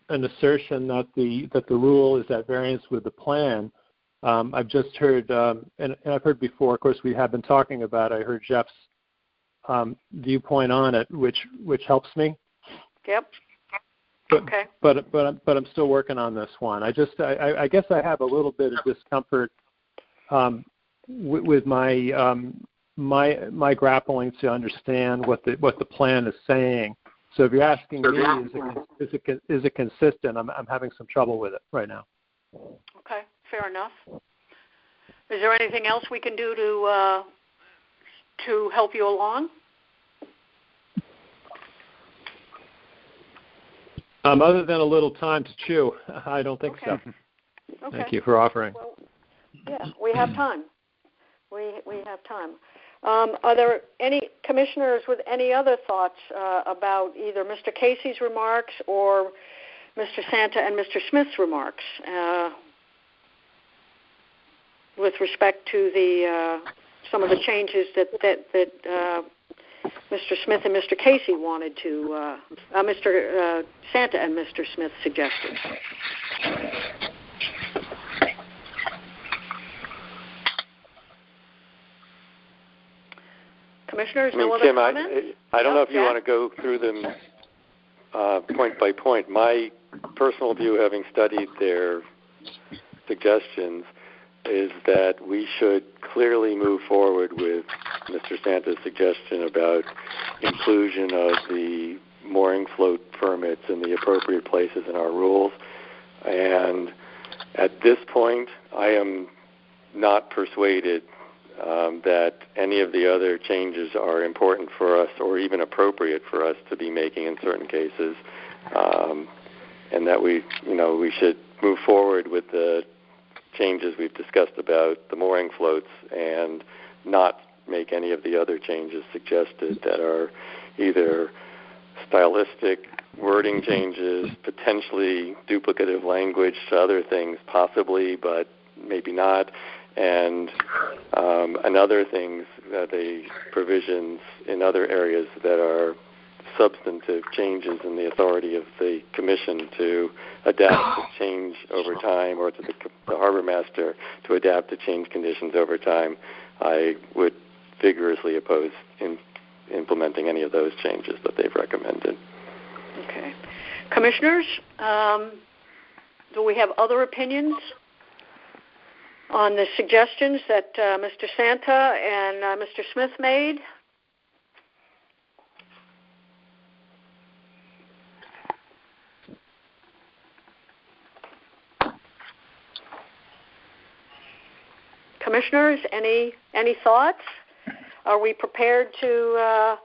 assertion that the rule is at variance with the plan. I've just heard, and I've heard before. Of course, we have been talking about. I heard Jeff's viewpoint on it, which helps me. Yep. Okay. But I'm still working on this one. I guess I have a little bit of discomfort with my grappling to understand what the plan is saying. So if you're asking me, is it consistent? I'm having some trouble with it right now. Okay, fair enough. Is there anything else we can do to help you along? Other than a little time to chew, I don't think so. Okay. Thank you for offering. Well, yeah, we have time. We have time. Are there any commissioners with any other thoughts about either Mr. Casey's remarks or Mr. Santa and Mr. Smith's remarks with respect to some of the changes that Mr. Smith and Mr. Casey wanted to, Mr. Santa and Mr. Smith suggested? Commissioners, no other Kim, comments? I don't know if you want to go through them point by point. My personal view, having studied their suggestions, is that we should clearly move forward with Mr. Santa's suggestion about inclusion of the mooring float permits in the appropriate places in our rules. And at this point, I am not persuaded that any of the other changes are important for us or even appropriate for us to be making in certain cases. and that we should move forward with the changes we've discussed about the mooring floats and not make any of the other changes suggested that are either stylistic wording changes, potentially duplicative language to other things, possibly, but maybe not, and other things, the provisions in other areas that are substantive changes in the authority of the Commission to adapt to change over time, or to the Harbor Master to adapt to change conditions over time. I would vigorously oppose implementing any of those changes that they've recommended. Okay. Commissioners, do we have other opinions on the suggestions that Mr. Santa and Mr. Smith made? Commissioners, any thoughts? Are we prepared to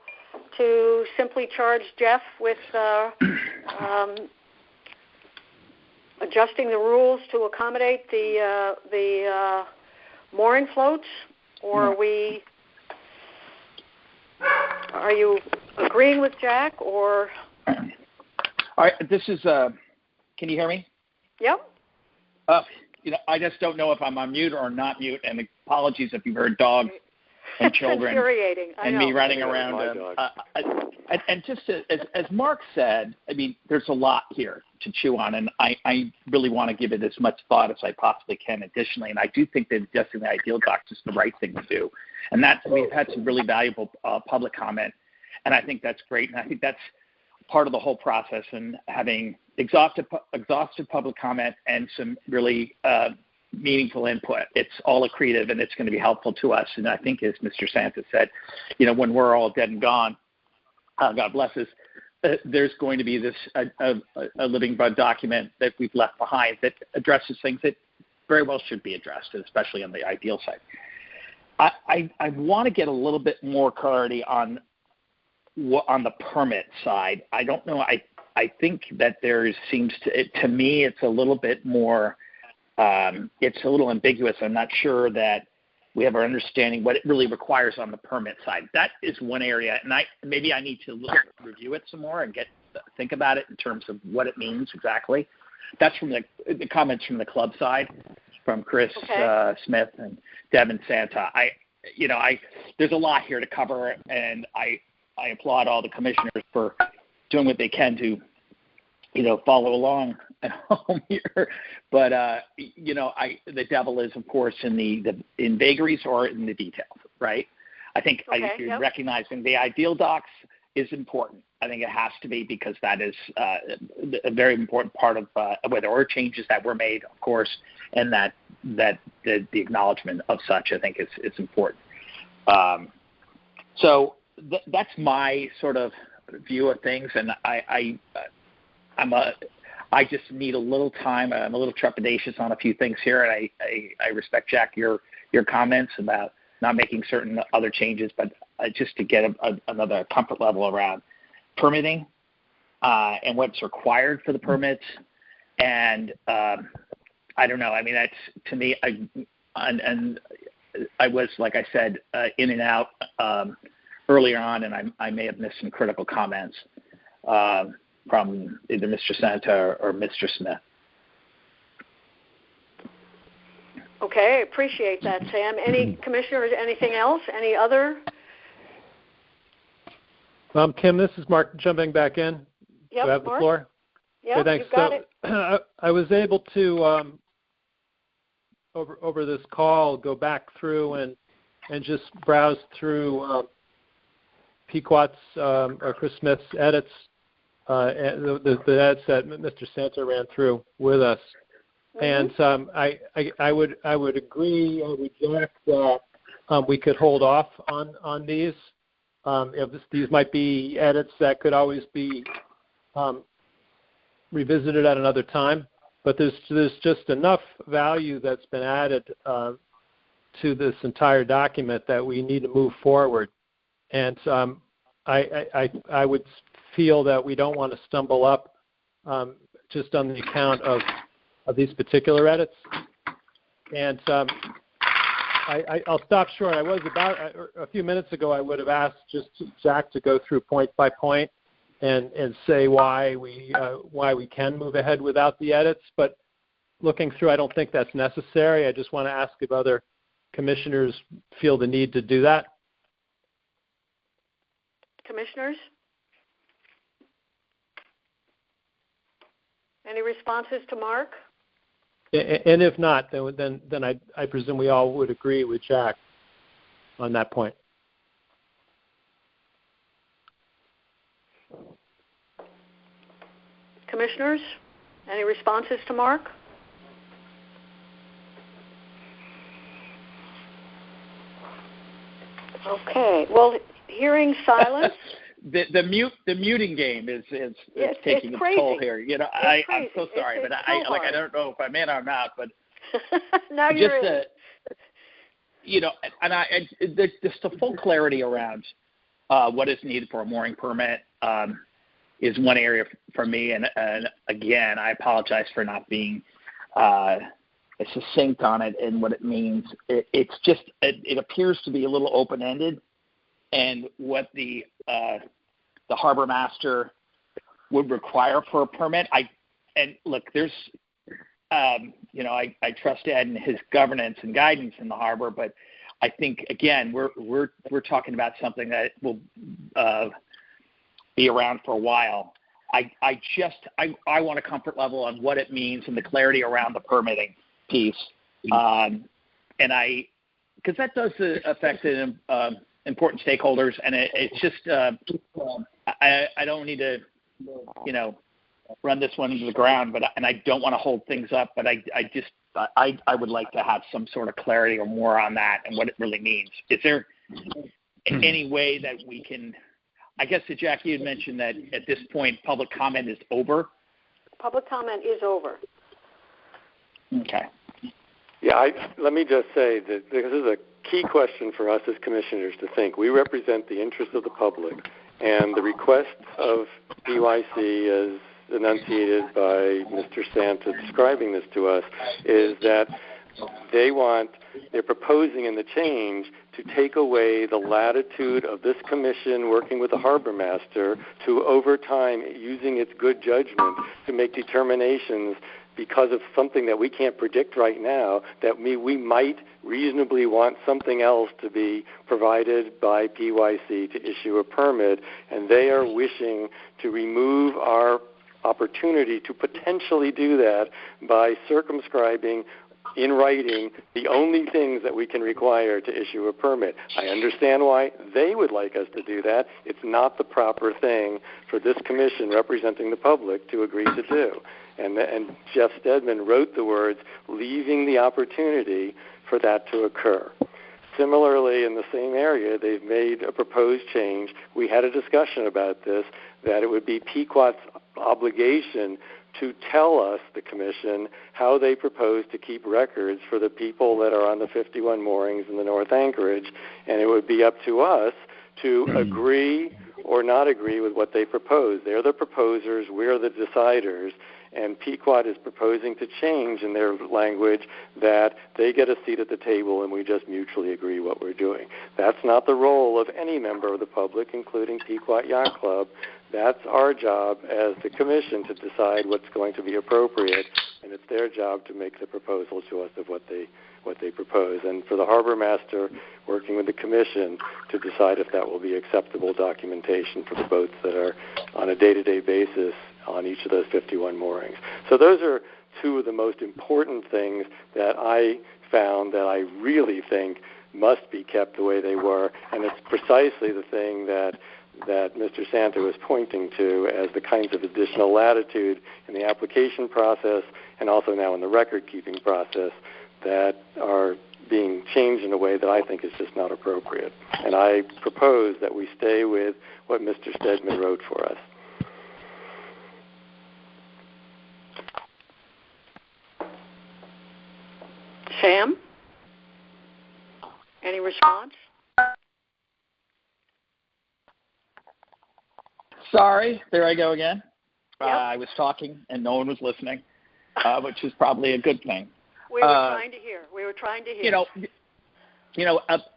simply charge Jeff with adjusting the rules to accommodate the mooring floats, or are you agreeing with Jack, or? All right, this is. Can you hear me? Yep. I just don't know if I'm on mute or not mute, and apologies if you've heard dogs and children infuriating. and me running around. And just as Mark said, I mean, there's a lot here to chew on, and I really want to give it as much thought as I possibly can additionally, and I do think that adjusting the ideal docs is the right thing to do. And we've had some really valuable public comment, and I think that's great, and I think that's part of the whole process, and having exhaustive public comment and some really meaningful input. It's all accretive, and it's going to be helpful to us. And I think, as Mr. Santa said, when we're all dead and gone, God bless us, there's going to be this a living document that we've left behind that addresses things that very well should be addressed, especially on the ideal side. I want to get a little bit more clarity on the permit side. I don't know. I think that there seems to me, it's a little bit more, it's a little ambiguous. I'm not sure that we have our understanding what it really requires on the permit side. That is one area, and maybe I need to review it some more and think about it in terms of what it means exactly. That's from the comments from the club side, from Chris Smith and Deb and Santa. There's a lot here to cover, and I applaud all the commissioners for doing what they can to, follow along at home here. But, the devil is, of course, in vagaries or in the details, right? I think recognizing the ideal docs is important. I think it has to be, because that is a very important part of where there are changes that were made, of course, and that the acknowledgement of such, I think, is important. So that's my sort of view of things, and I just need a little time. I'm a little trepidatious on a few things here, and I respect, Jack, your comments about not making certain other changes, but just to get another comfort level around permitting and what's required for the permits. And I don't know. I mean, that's, to me, I was, like I said, in and out earlier on, and I may have missed some critical comments from either Mr. Santa or Mr. Smith. Okay, I appreciate that, Sam. Any commissioners, anything else? Any other? Kim, this is Mark jumping back in. Yep, do I have Mark? The floor? Yeah, okay, thanks. You've got it. I was able to, over this call, go back through and just browse through Pequot's or Chris Smith's edits, the edits that Mr. Santa ran through with us. Mm-hmm. And I would agree with Jack that we could hold off on these. These might be edits that could always be revisited at another time, but there's just enough value that's been added to this entire document that we need to move forward. And I would feel that we don't want to stumble up just on the account of these particular edits. And I'll stop short. I was about a few minutes ago. I would have asked just Jack to go through point by point and say why we can move ahead without the edits. But looking through, I don't think that's necessary. I just want to ask if other commissioners feel the need to do that. Commissioners? Any responses to Mark? And if not, then I presume we all would agree with Jack on that point. Commissioners, any responses to Mark? Okay. Well, hearing silence. The muting game is taking its toll here. You know, I'm so sorry, but I don't know if I'm in or not, but now you're in. You know, and just the full clarity around what is needed for a mooring permit is one area for me. And again, I apologize for not being succinct on it and what it means. It appears to be a little open-ended, and what the harbor master would require for a permit. There's, I trust Ed and his governance and guidance in the harbor, but I think again we're talking about something that will be around for a while. I want a comfort level on what it means and the clarity around the permitting piece, because that does affect important stakeholders, and it's just I don't need to run this one into the ground, and I don't want to hold things up, but I would like to have some sort of clarity or more on that and what it really means. Is there any way that we can? I guess that Jackie had mentioned that at this point public comment is over. Public comment is over. Okay. Yeah, let me just say that this is a key question for us as commissioners to think. We represent the interests of the public, and the request of PYC, as enunciated by Mr. Santa describing this to us, is that they're proposing in the change to take away the latitude of this commission working with the harbor master to, over time, using its good judgment to make determinations because of something that we can't predict right now, that we might reasonably want something else to be provided by PYC to issue a permit, and they are wishing to remove our opportunity to potentially do that by circumscribing in writing the only things that we can require to issue a permit. I understand why they would like us to do that. It's not the proper thing for this commission representing the public to agree to do. And Jeff Stedman wrote the words, leaving the opportunity for that to occur. Similarly, in the same area, they've made a proposed change. We had a discussion about this, that it would be Pequot's obligation to tell us, the commission, how they propose to keep records for the people that are on the 51 moorings in the North Anchorage, and it would be up to us to agree or not agree with what they propose. They're the proposers, we're the deciders, and Pequot is proposing to change in their language that they get a seat at the table and we just mutually agree what we're doing. That's not the role of any member of the public, including Pequot Yacht Club. That's our job as the commission to decide what's going to be appropriate, and it's their job to make the proposal to us of what they propose. And for the harbor master, working with the commission to decide if that will be acceptable documentation for the boats that are on a day-to-day basis on each of those 51 moorings. So those are two of the most important things that I found that I really think must be kept the way they were, and it's precisely the thing that Mr. Santa was pointing to as the kinds of additional latitude in the application process and also now in the record-keeping process that are being changed in a way that I think is just not appropriate. And I propose that we stay with what Mr. Stedman wrote for us. Sam? Any response? Sorry, there I go again. I was talking and no one was listening, which is probably a good thing. We were trying to hear.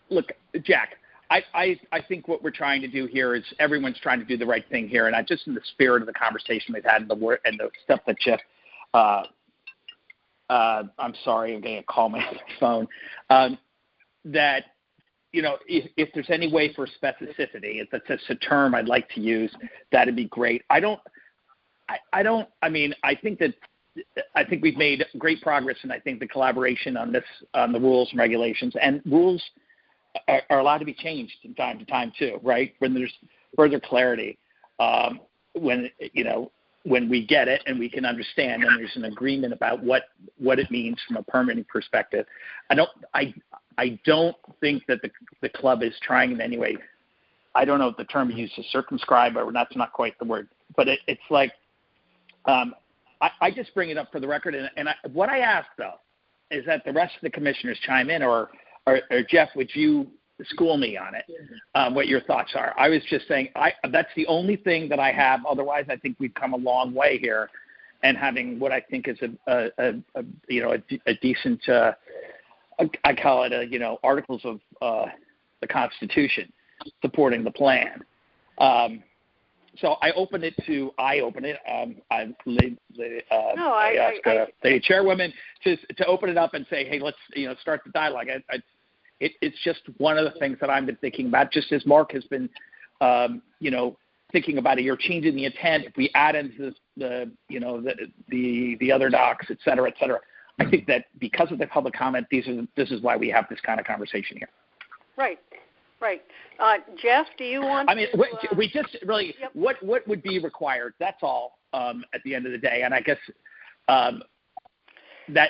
Look, Jack, I think what we're trying to do here is everyone's trying to do the right thing here, and I just in the spirit of the conversation we've had and the stuff that Jeff. I'm sorry, I'm getting a call on my phone. That if there's any way for specificity, if that's just a term I'd like to use, that'd be great. I think we've made great progress, and I think the collaboration on the rules and regulations, and rules are allowed to be changed from time to time too, right? When there's further clarity, when we get it and we can understand, and there's an agreement about what it means from a permitting perspective. I don't think that the club is trying in any way. I don't know if the term used is circumscribe, or that's not quite the word, but it's like. I just bring it up for the record, and what I ask, though, is that the rest of the commissioners chime in, or Jeff, would you school me on it, what your thoughts are? I was just saying that's the only thing that I have. Otherwise, I think we've come a long way here, and having what I think is a decent, I call it articles of the Constitution supporting the plan. So I open it. I ask the chairwoman to open it up and say, hey, let's start the dialogue. It's just one of the things that I've been thinking about, just as Mark has been, thinking about it. You're changing the intent. If we add into the other docs, et cetera, I think that because of the public comment, this is why we have this kind of conversation here. Right. Jeff, do you want? We just really yep. What would be required? That's all. At the end of the day, and I guess that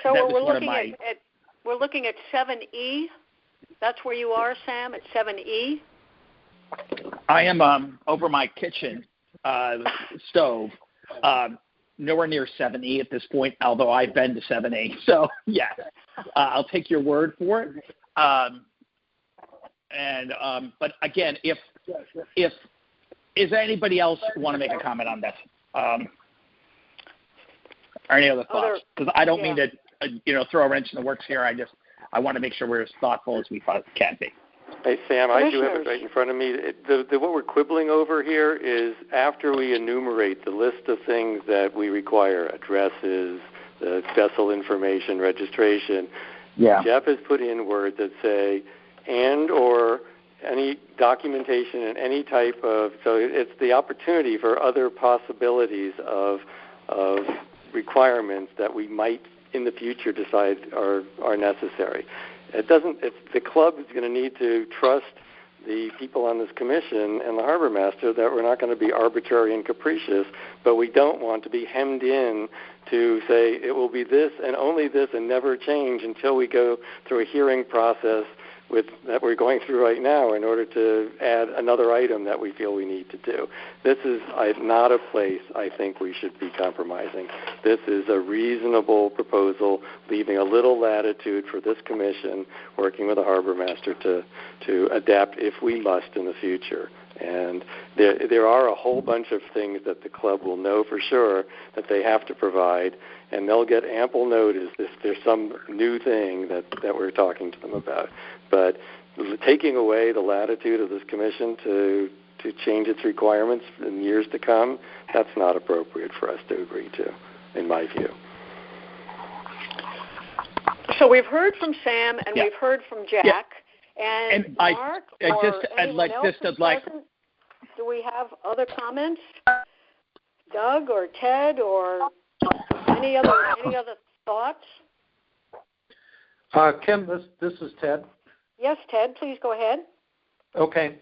was one of my. We're looking at 7E. That's where you are, Sam, at 7E. I am over my kitchen stove. Nowhere near 7E at this point, although I've been to 7A. So yes, I'll take your word for it. But again, if is there anybody else want to make a comment on this, or any other thoughts? Because I don't mean to, throw a wrench in the works here. I want to make sure we're as thoughtful as we can be. Hey Sam, I do have it right in front of me. What we're quibbling over here is after we enumerate the list of things that we require: addresses, the vessel information, registration. Yeah. Jeff has put in words that say and or any documentation and any type of, so it's the opportunity for other possibilities of requirements that we might in the future decide are necessary. The club is going to need to trust the people on this commission and the harbor master that we're not going to be arbitrary and capricious, but we don't want to be hemmed in to say it will be this and only this and never change until we go through a hearing process that we're going through right now in order to add another item that we feel we need to do. This is not a place I think we should be compromising. This is a reasonable proposal, leaving a little latitude for this commission, working with the harbor master to adapt if we must in the future. And there are a whole bunch of things that the club will know for sure that they have to provide, and they'll get ample notice if there's some new thing that we're talking to them about. But taking away the latitude of this commission to change its requirements in years to come, that's not appropriate for us to agree to, in my view. So we've heard from Sam and we've heard from Jack. Yeah. And Mark, do we have other comments? Doug or Ted or any other thoughts? Kim, this is Ted. Yes, Ted, please go ahead. Okay.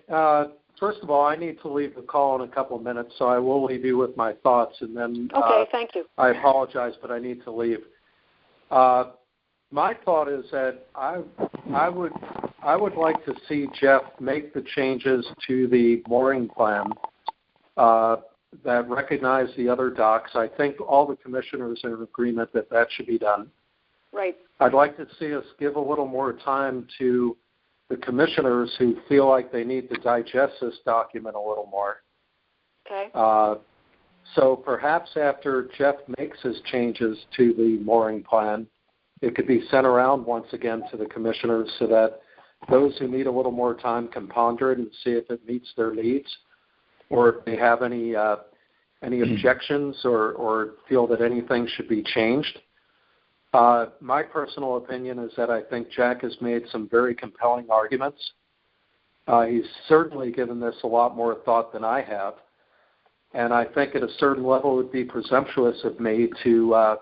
First of all, I need to leave the call in a couple of minutes, so I will leave you with my thoughts, and then. Okay, thank you. I apologize, but I need to leave. My thought is that I would like to see Jeff make the changes to the mooring plan that recognize the other docks. I think all the commissioners are in agreement that should be done. Right. I'd like to see us give a little more time to the commissioners who feel like they need to digest this document a little more. Okay. So perhaps after Jeff makes his changes to the mooring plan, it could be sent around once again to the commissioners so that those who need a little more time can ponder it and see if it meets their needs, or if they have any objections or feel that anything should be changed. My personal opinion is that I think Jack has made some very compelling arguments. He's certainly given this a lot more thought than I have. And I think at a certain level it would be presumptuous of me to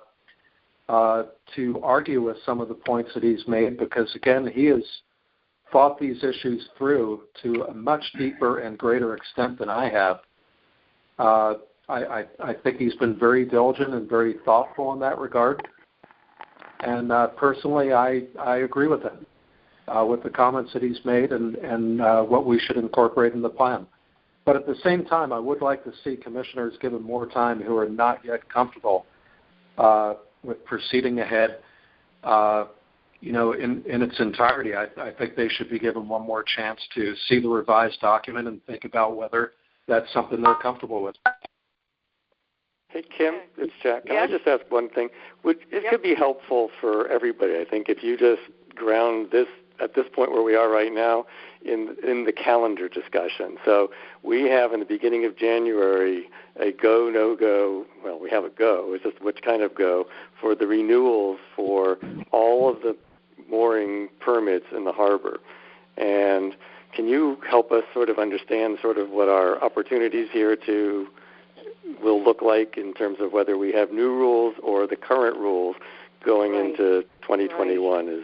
argue with some of the points that he's made, because, again, he has thought these issues through to a much deeper and greater extent than I have. I think he's been very diligent and very thoughtful in that regard. And personally, I agree with him, with the comments that he's made and what we should incorporate in the plan. But at the same time, I would like to see commissioners given more time who are not yet comfortable with proceeding ahead, in its entirety. I think they should be given one more chance to see the revised document and think about whether that's something they're comfortable with. Hey, Kim, it's Jack. Can I just ask one thing? It could be helpful for everybody, I think, if you just ground this at this point where we are right now in the calendar discussion. So we have in the beginning of January a go, no-go, well, we have a go, it's just which kind of go, for the renewals for all of the mooring permits in the harbor. And can you help us sort of understand sort of what our opportunities here will look like in terms of whether we have new rules or the current rules going into 2021?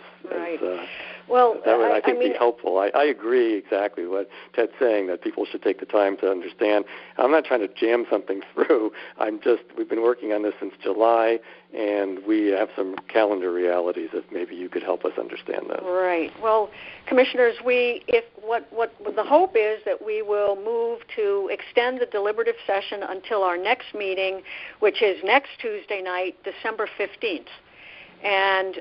That would, I think, be helpful. I agree exactly what Ted's saying, that people should take the time to understand. I'm not trying to jam something through. We've been working on this since July, and we have some calendar realities that maybe you could help us understand those. Right. Well, commissioners, what the hope is that we will move to extend the deliberative session until our next meeting, which is next Tuesday night, December 15th. And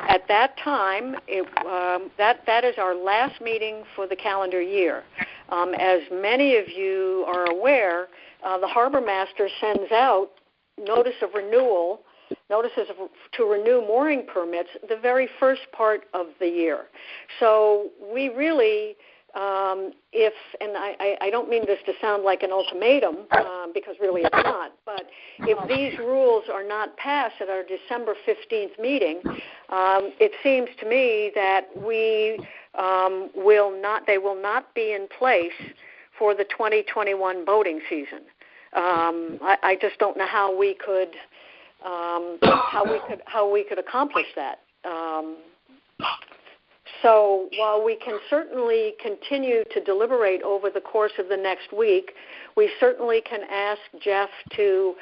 at that time, that is our last meeting for the calendar year. As many of you are aware, the harbor master sends out notices to renew mooring permits the very first part of the year. So we really, and I don't mean this to sound like an ultimatum, because really it's not, but if these rules are not passed at our December 15th meeting, it seems to me that they will not be in place for the 2021 boating season. I just don't know how we could accomplish that. So while we can certainly continue to deliberate over the course of the next week, we certainly can ask Jeff to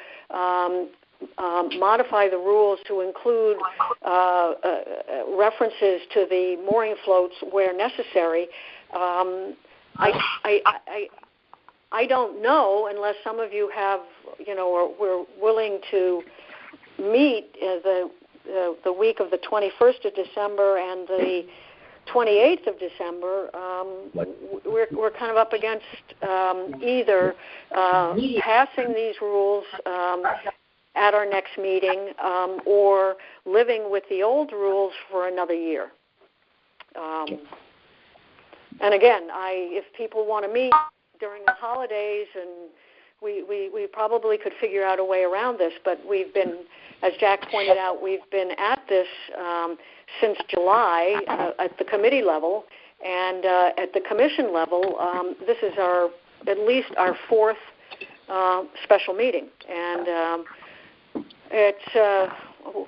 modify the rules to include references to the mooring floats where necessary. I don't know, unless some of you have, or we're willing to meet the week of the 21st of December and the 28th of December, we're kind of up against either passing these rules at our next meeting or living with the old rules for another year. And again, if people want to meet during the holidays, and we probably could figure out a way around this, but we've been, as Jack pointed out, we've been at this since July at the committee level, and at the commission level, this is at least our fourth special meeting, and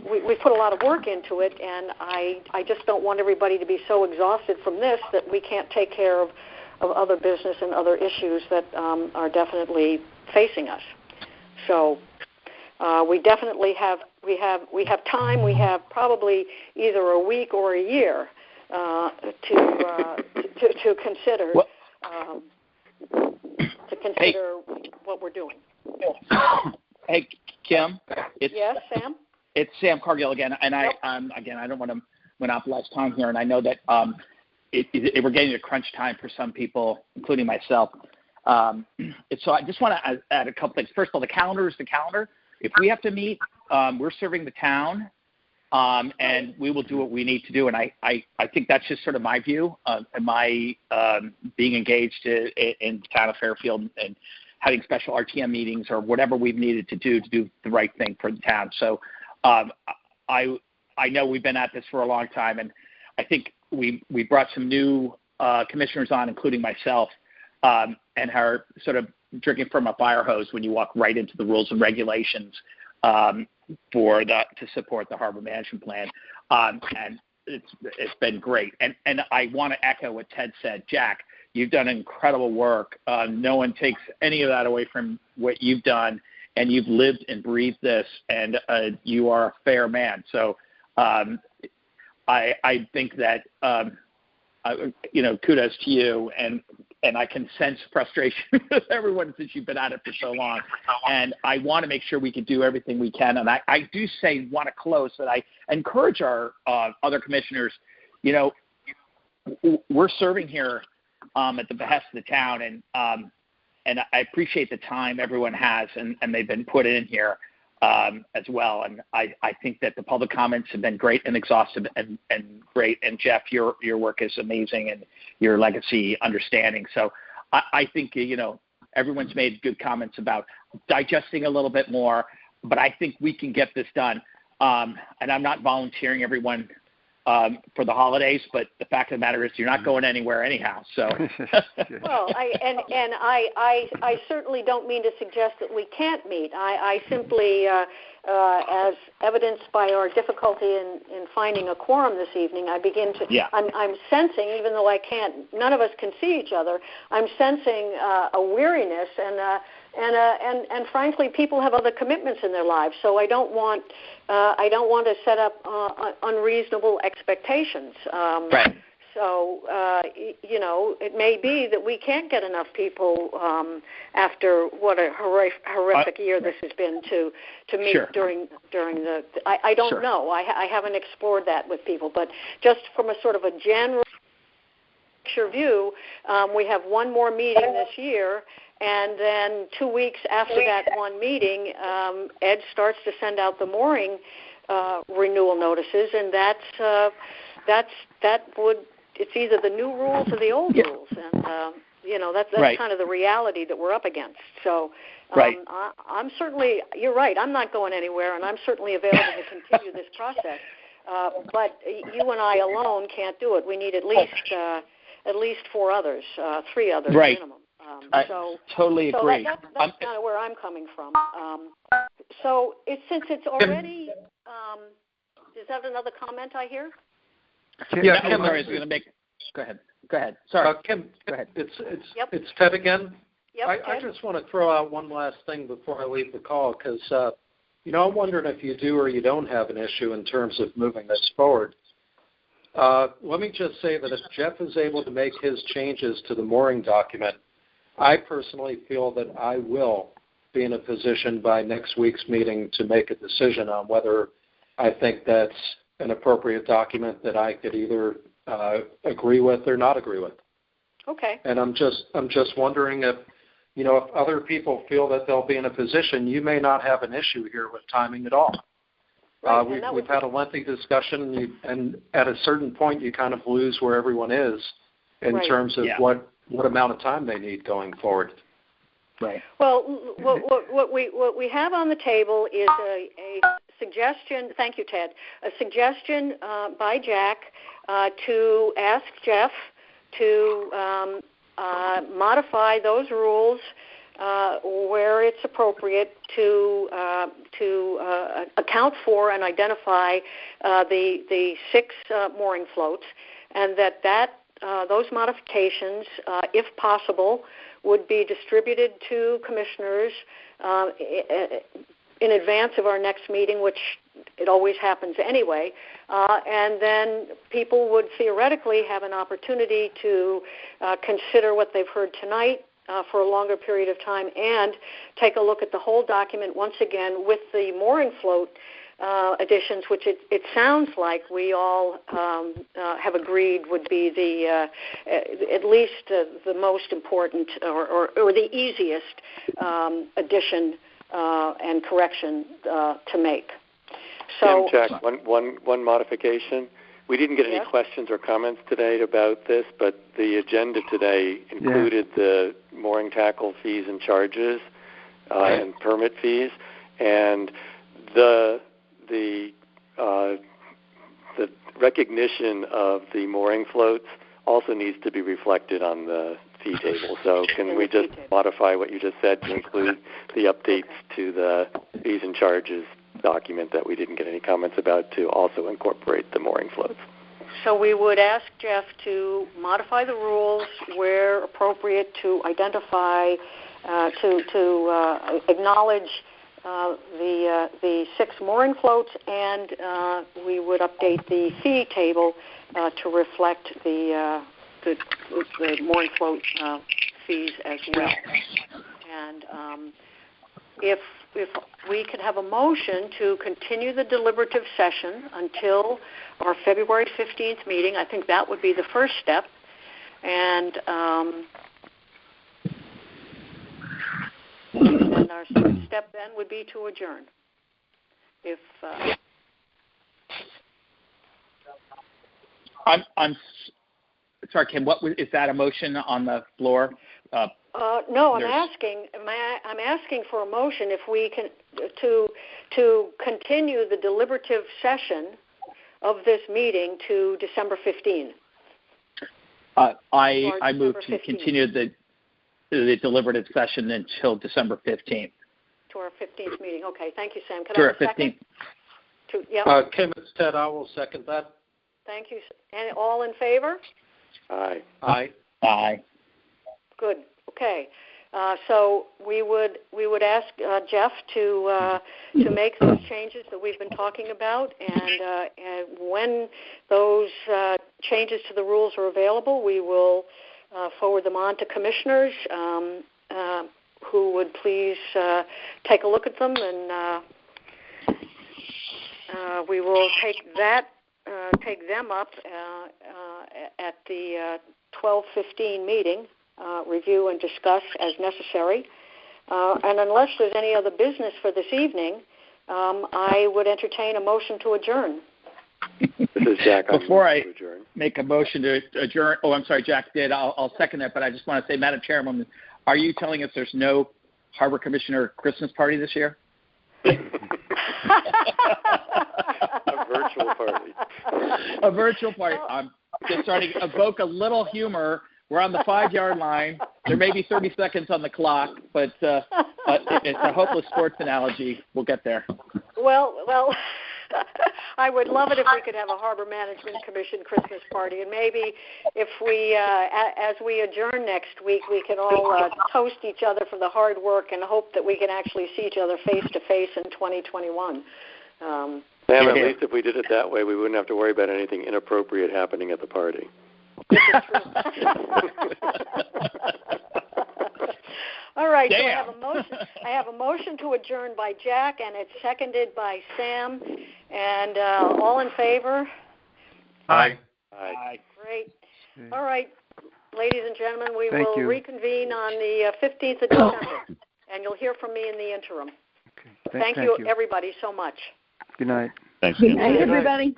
we put a lot of work into it, and I just don't want everybody to be so exhausted from this that we can't take care of other business and other issues that are definitely facing us. So we definitely have time. We have probably either a week or a year to consider what we're doing. Hey, Kim. Yes, Sam. It's Sam Cargill again, and I don't want to monopolize time here, and I know that we're getting to crunch time for some people, including myself. So I just want to add a couple things. First of all, the calendar is the calendar. If we have to meet, we're serving the town, and we will do what we need to do. And I think that's just sort of my view and my being engaged in the town of Fairfield and having special RTM meetings or whatever we've needed to do the right thing for the town. So I know we've been at this for a long time, and I think we brought some new commissioners on, including myself, and are sort of drinking from a fire hose when you walk right into the rules and regulations to support the harbor management plan, and it's been great. And I want to echo what Ted said. Jack, you've done incredible work. No one takes any of that away from what you've done, and you've lived and breathed this, and you are a fair man. So I think that kudos to you, and I can sense frustration with everyone since you've been at it for so long. And I want to make sure we can do everything we can. And I do want to close that I encourage our other commissioners, we're serving here at the behest of the town, and I appreciate the time everyone has, and they've been put in here as well. And I think that the public comments have been great and exhaustive and great. And Jeff, your work is amazing, and your legacy understanding. So I think, everyone's made good comments about digesting a little bit more, but I think we can get this done. And I'm not volunteering everyone for the holidays, but the fact of the matter is you're not going anywhere anyhow. So, well, I certainly don't mean to suggest that we can't meet. I simply, as evidenced by our difficulty in finding a quorum this evening, I begin to. Yeah. I'm sensing, even though none of us can see each other, I'm sensing a weariness and frankly, people have other commitments in their lives. So I don't want to set up unreasonable expectations. Right. So it may be that we can't get enough people after what a horrific year this has been to meet during the. I don't know. I haven't explored that with people, but just from a sort of a general picture view, we have one more meeting this year. And then 2 weeks after that one meeting, Ed starts to send out the mooring renewal notices, and it's either the new rules or the old rules, and that's kind of the reality that we're up against. So I'm certainly, you're right, I'm not going anywhere, and I'm certainly available to continue this process. But you and I alone can't do it. We need at least 4 others, 3 others minimum. I totally agree. That's kind of where I'm coming from. So since it's already, is that another comment I hear? Yeah, Kim, I was going to make. Go ahead. Sorry, Kim. Go ahead. It's Ted again. Yep, I just want to throw out one last thing before I leave the call, because I'm wondering if you do or you don't have an issue in terms of moving this forward. Let me just say that if Jeff is able to make his changes to the mooring document, I personally feel that I will be in a position by next week's meeting to make a decision on whether I think that's an appropriate document that I could either agree with or not agree with. Okay. And I'm just wondering if other people feel that they'll be in a position, you may not have an issue here with timing at all. Right, we've had a lengthy discussion, and at a certain point you kind of lose where everyone is in terms of what amount of time they need going forward. Right. Well, what we have on the table is a suggestion. Thank you, Ted. A suggestion by Jack to ask Jeff to modify those rules where it's appropriate to account for and identify the 6 mooring floats, and that those modifications, if possible, would be distributed to commissioners in advance of our next meeting, which it always happens anyway, and then people would theoretically have an opportunity to consider what they've heard tonight for a longer period of time and take a look at the whole document once again with the mooring float additions, which it sounds like we all have agreed would be the at least the most important or the easiest addition and correction to make. So, Jack, one modification. We didn't get any questions or comments today about this, but the agenda today included the mooring tackle fees and charges and permit fees, and the recognition of the mooring floats also needs to be reflected on the fee table. So can we just modify what you just said to include the updates to the fees and charges document that we didn't get any comments about to also incorporate the mooring floats? So we would ask Jeff to modify the rules where appropriate to identify, to acknowledge the 6 mooring floats, and we would update the fee table to reflect the mooring float fees as well. And if we could have a motion to continue the deliberative session until our February 15th meeting, I think that would be the first step. And our second step then would be to adjourn. If I'm sorry, Kim. Is that a motion on the floor? No, I'm asking for a motion if we can to continue the deliberative session of this meeting to December 15. I move to continue the deliberative session until December 15th. To our 15th meeting. Okay, thank you, Sam. Can to I our have a 15th. Second? Kim, it's Ted. I will second that. Thank you. And all in favor? Aye. Aye. Aye. Good. Okay. So we would ask Jeff to make those changes that we've been talking about, and when those changes to the rules are available, we will forward them on to commissioners who would please take a look at them, and we will take them up at the 12:15 meeting. Review and discuss as necessary. And unless there's any other business for this evening, I would entertain a motion to adjourn. This is Jack. Before I make a motion to adjourn, I'm sorry, Jack did. I'll second that, but I just want to say, Madam Chairwoman, are you telling us there's no Harbor Commissioner Christmas party this year? A virtual party. A virtual party. I'm just starting to evoke a little humor. We're on the 5-yard line. There may be 30 seconds on the clock, but it's a hopeless sports analogy. We'll get there. Well, I would love it if we could have a Harbor Management Commission Christmas party, and maybe if we, as we adjourn next week, we can all toast each other for the hard work and hope that we can actually see each other face to face in 2021. Sam, at least if we did it that way, we wouldn't have to worry about anything inappropriate happening at the party. All right. So I have a motion to adjourn by Jack, and it's seconded by Sam. And all in favor? Aye. Aye. Great. All right, ladies and gentlemen, we will reconvene on the 15th of December, and you'll hear from me in the interim. Okay. Thank you, everybody, so much. Good night. Thanks. Good night, everybody.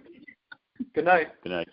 Good night. Good night.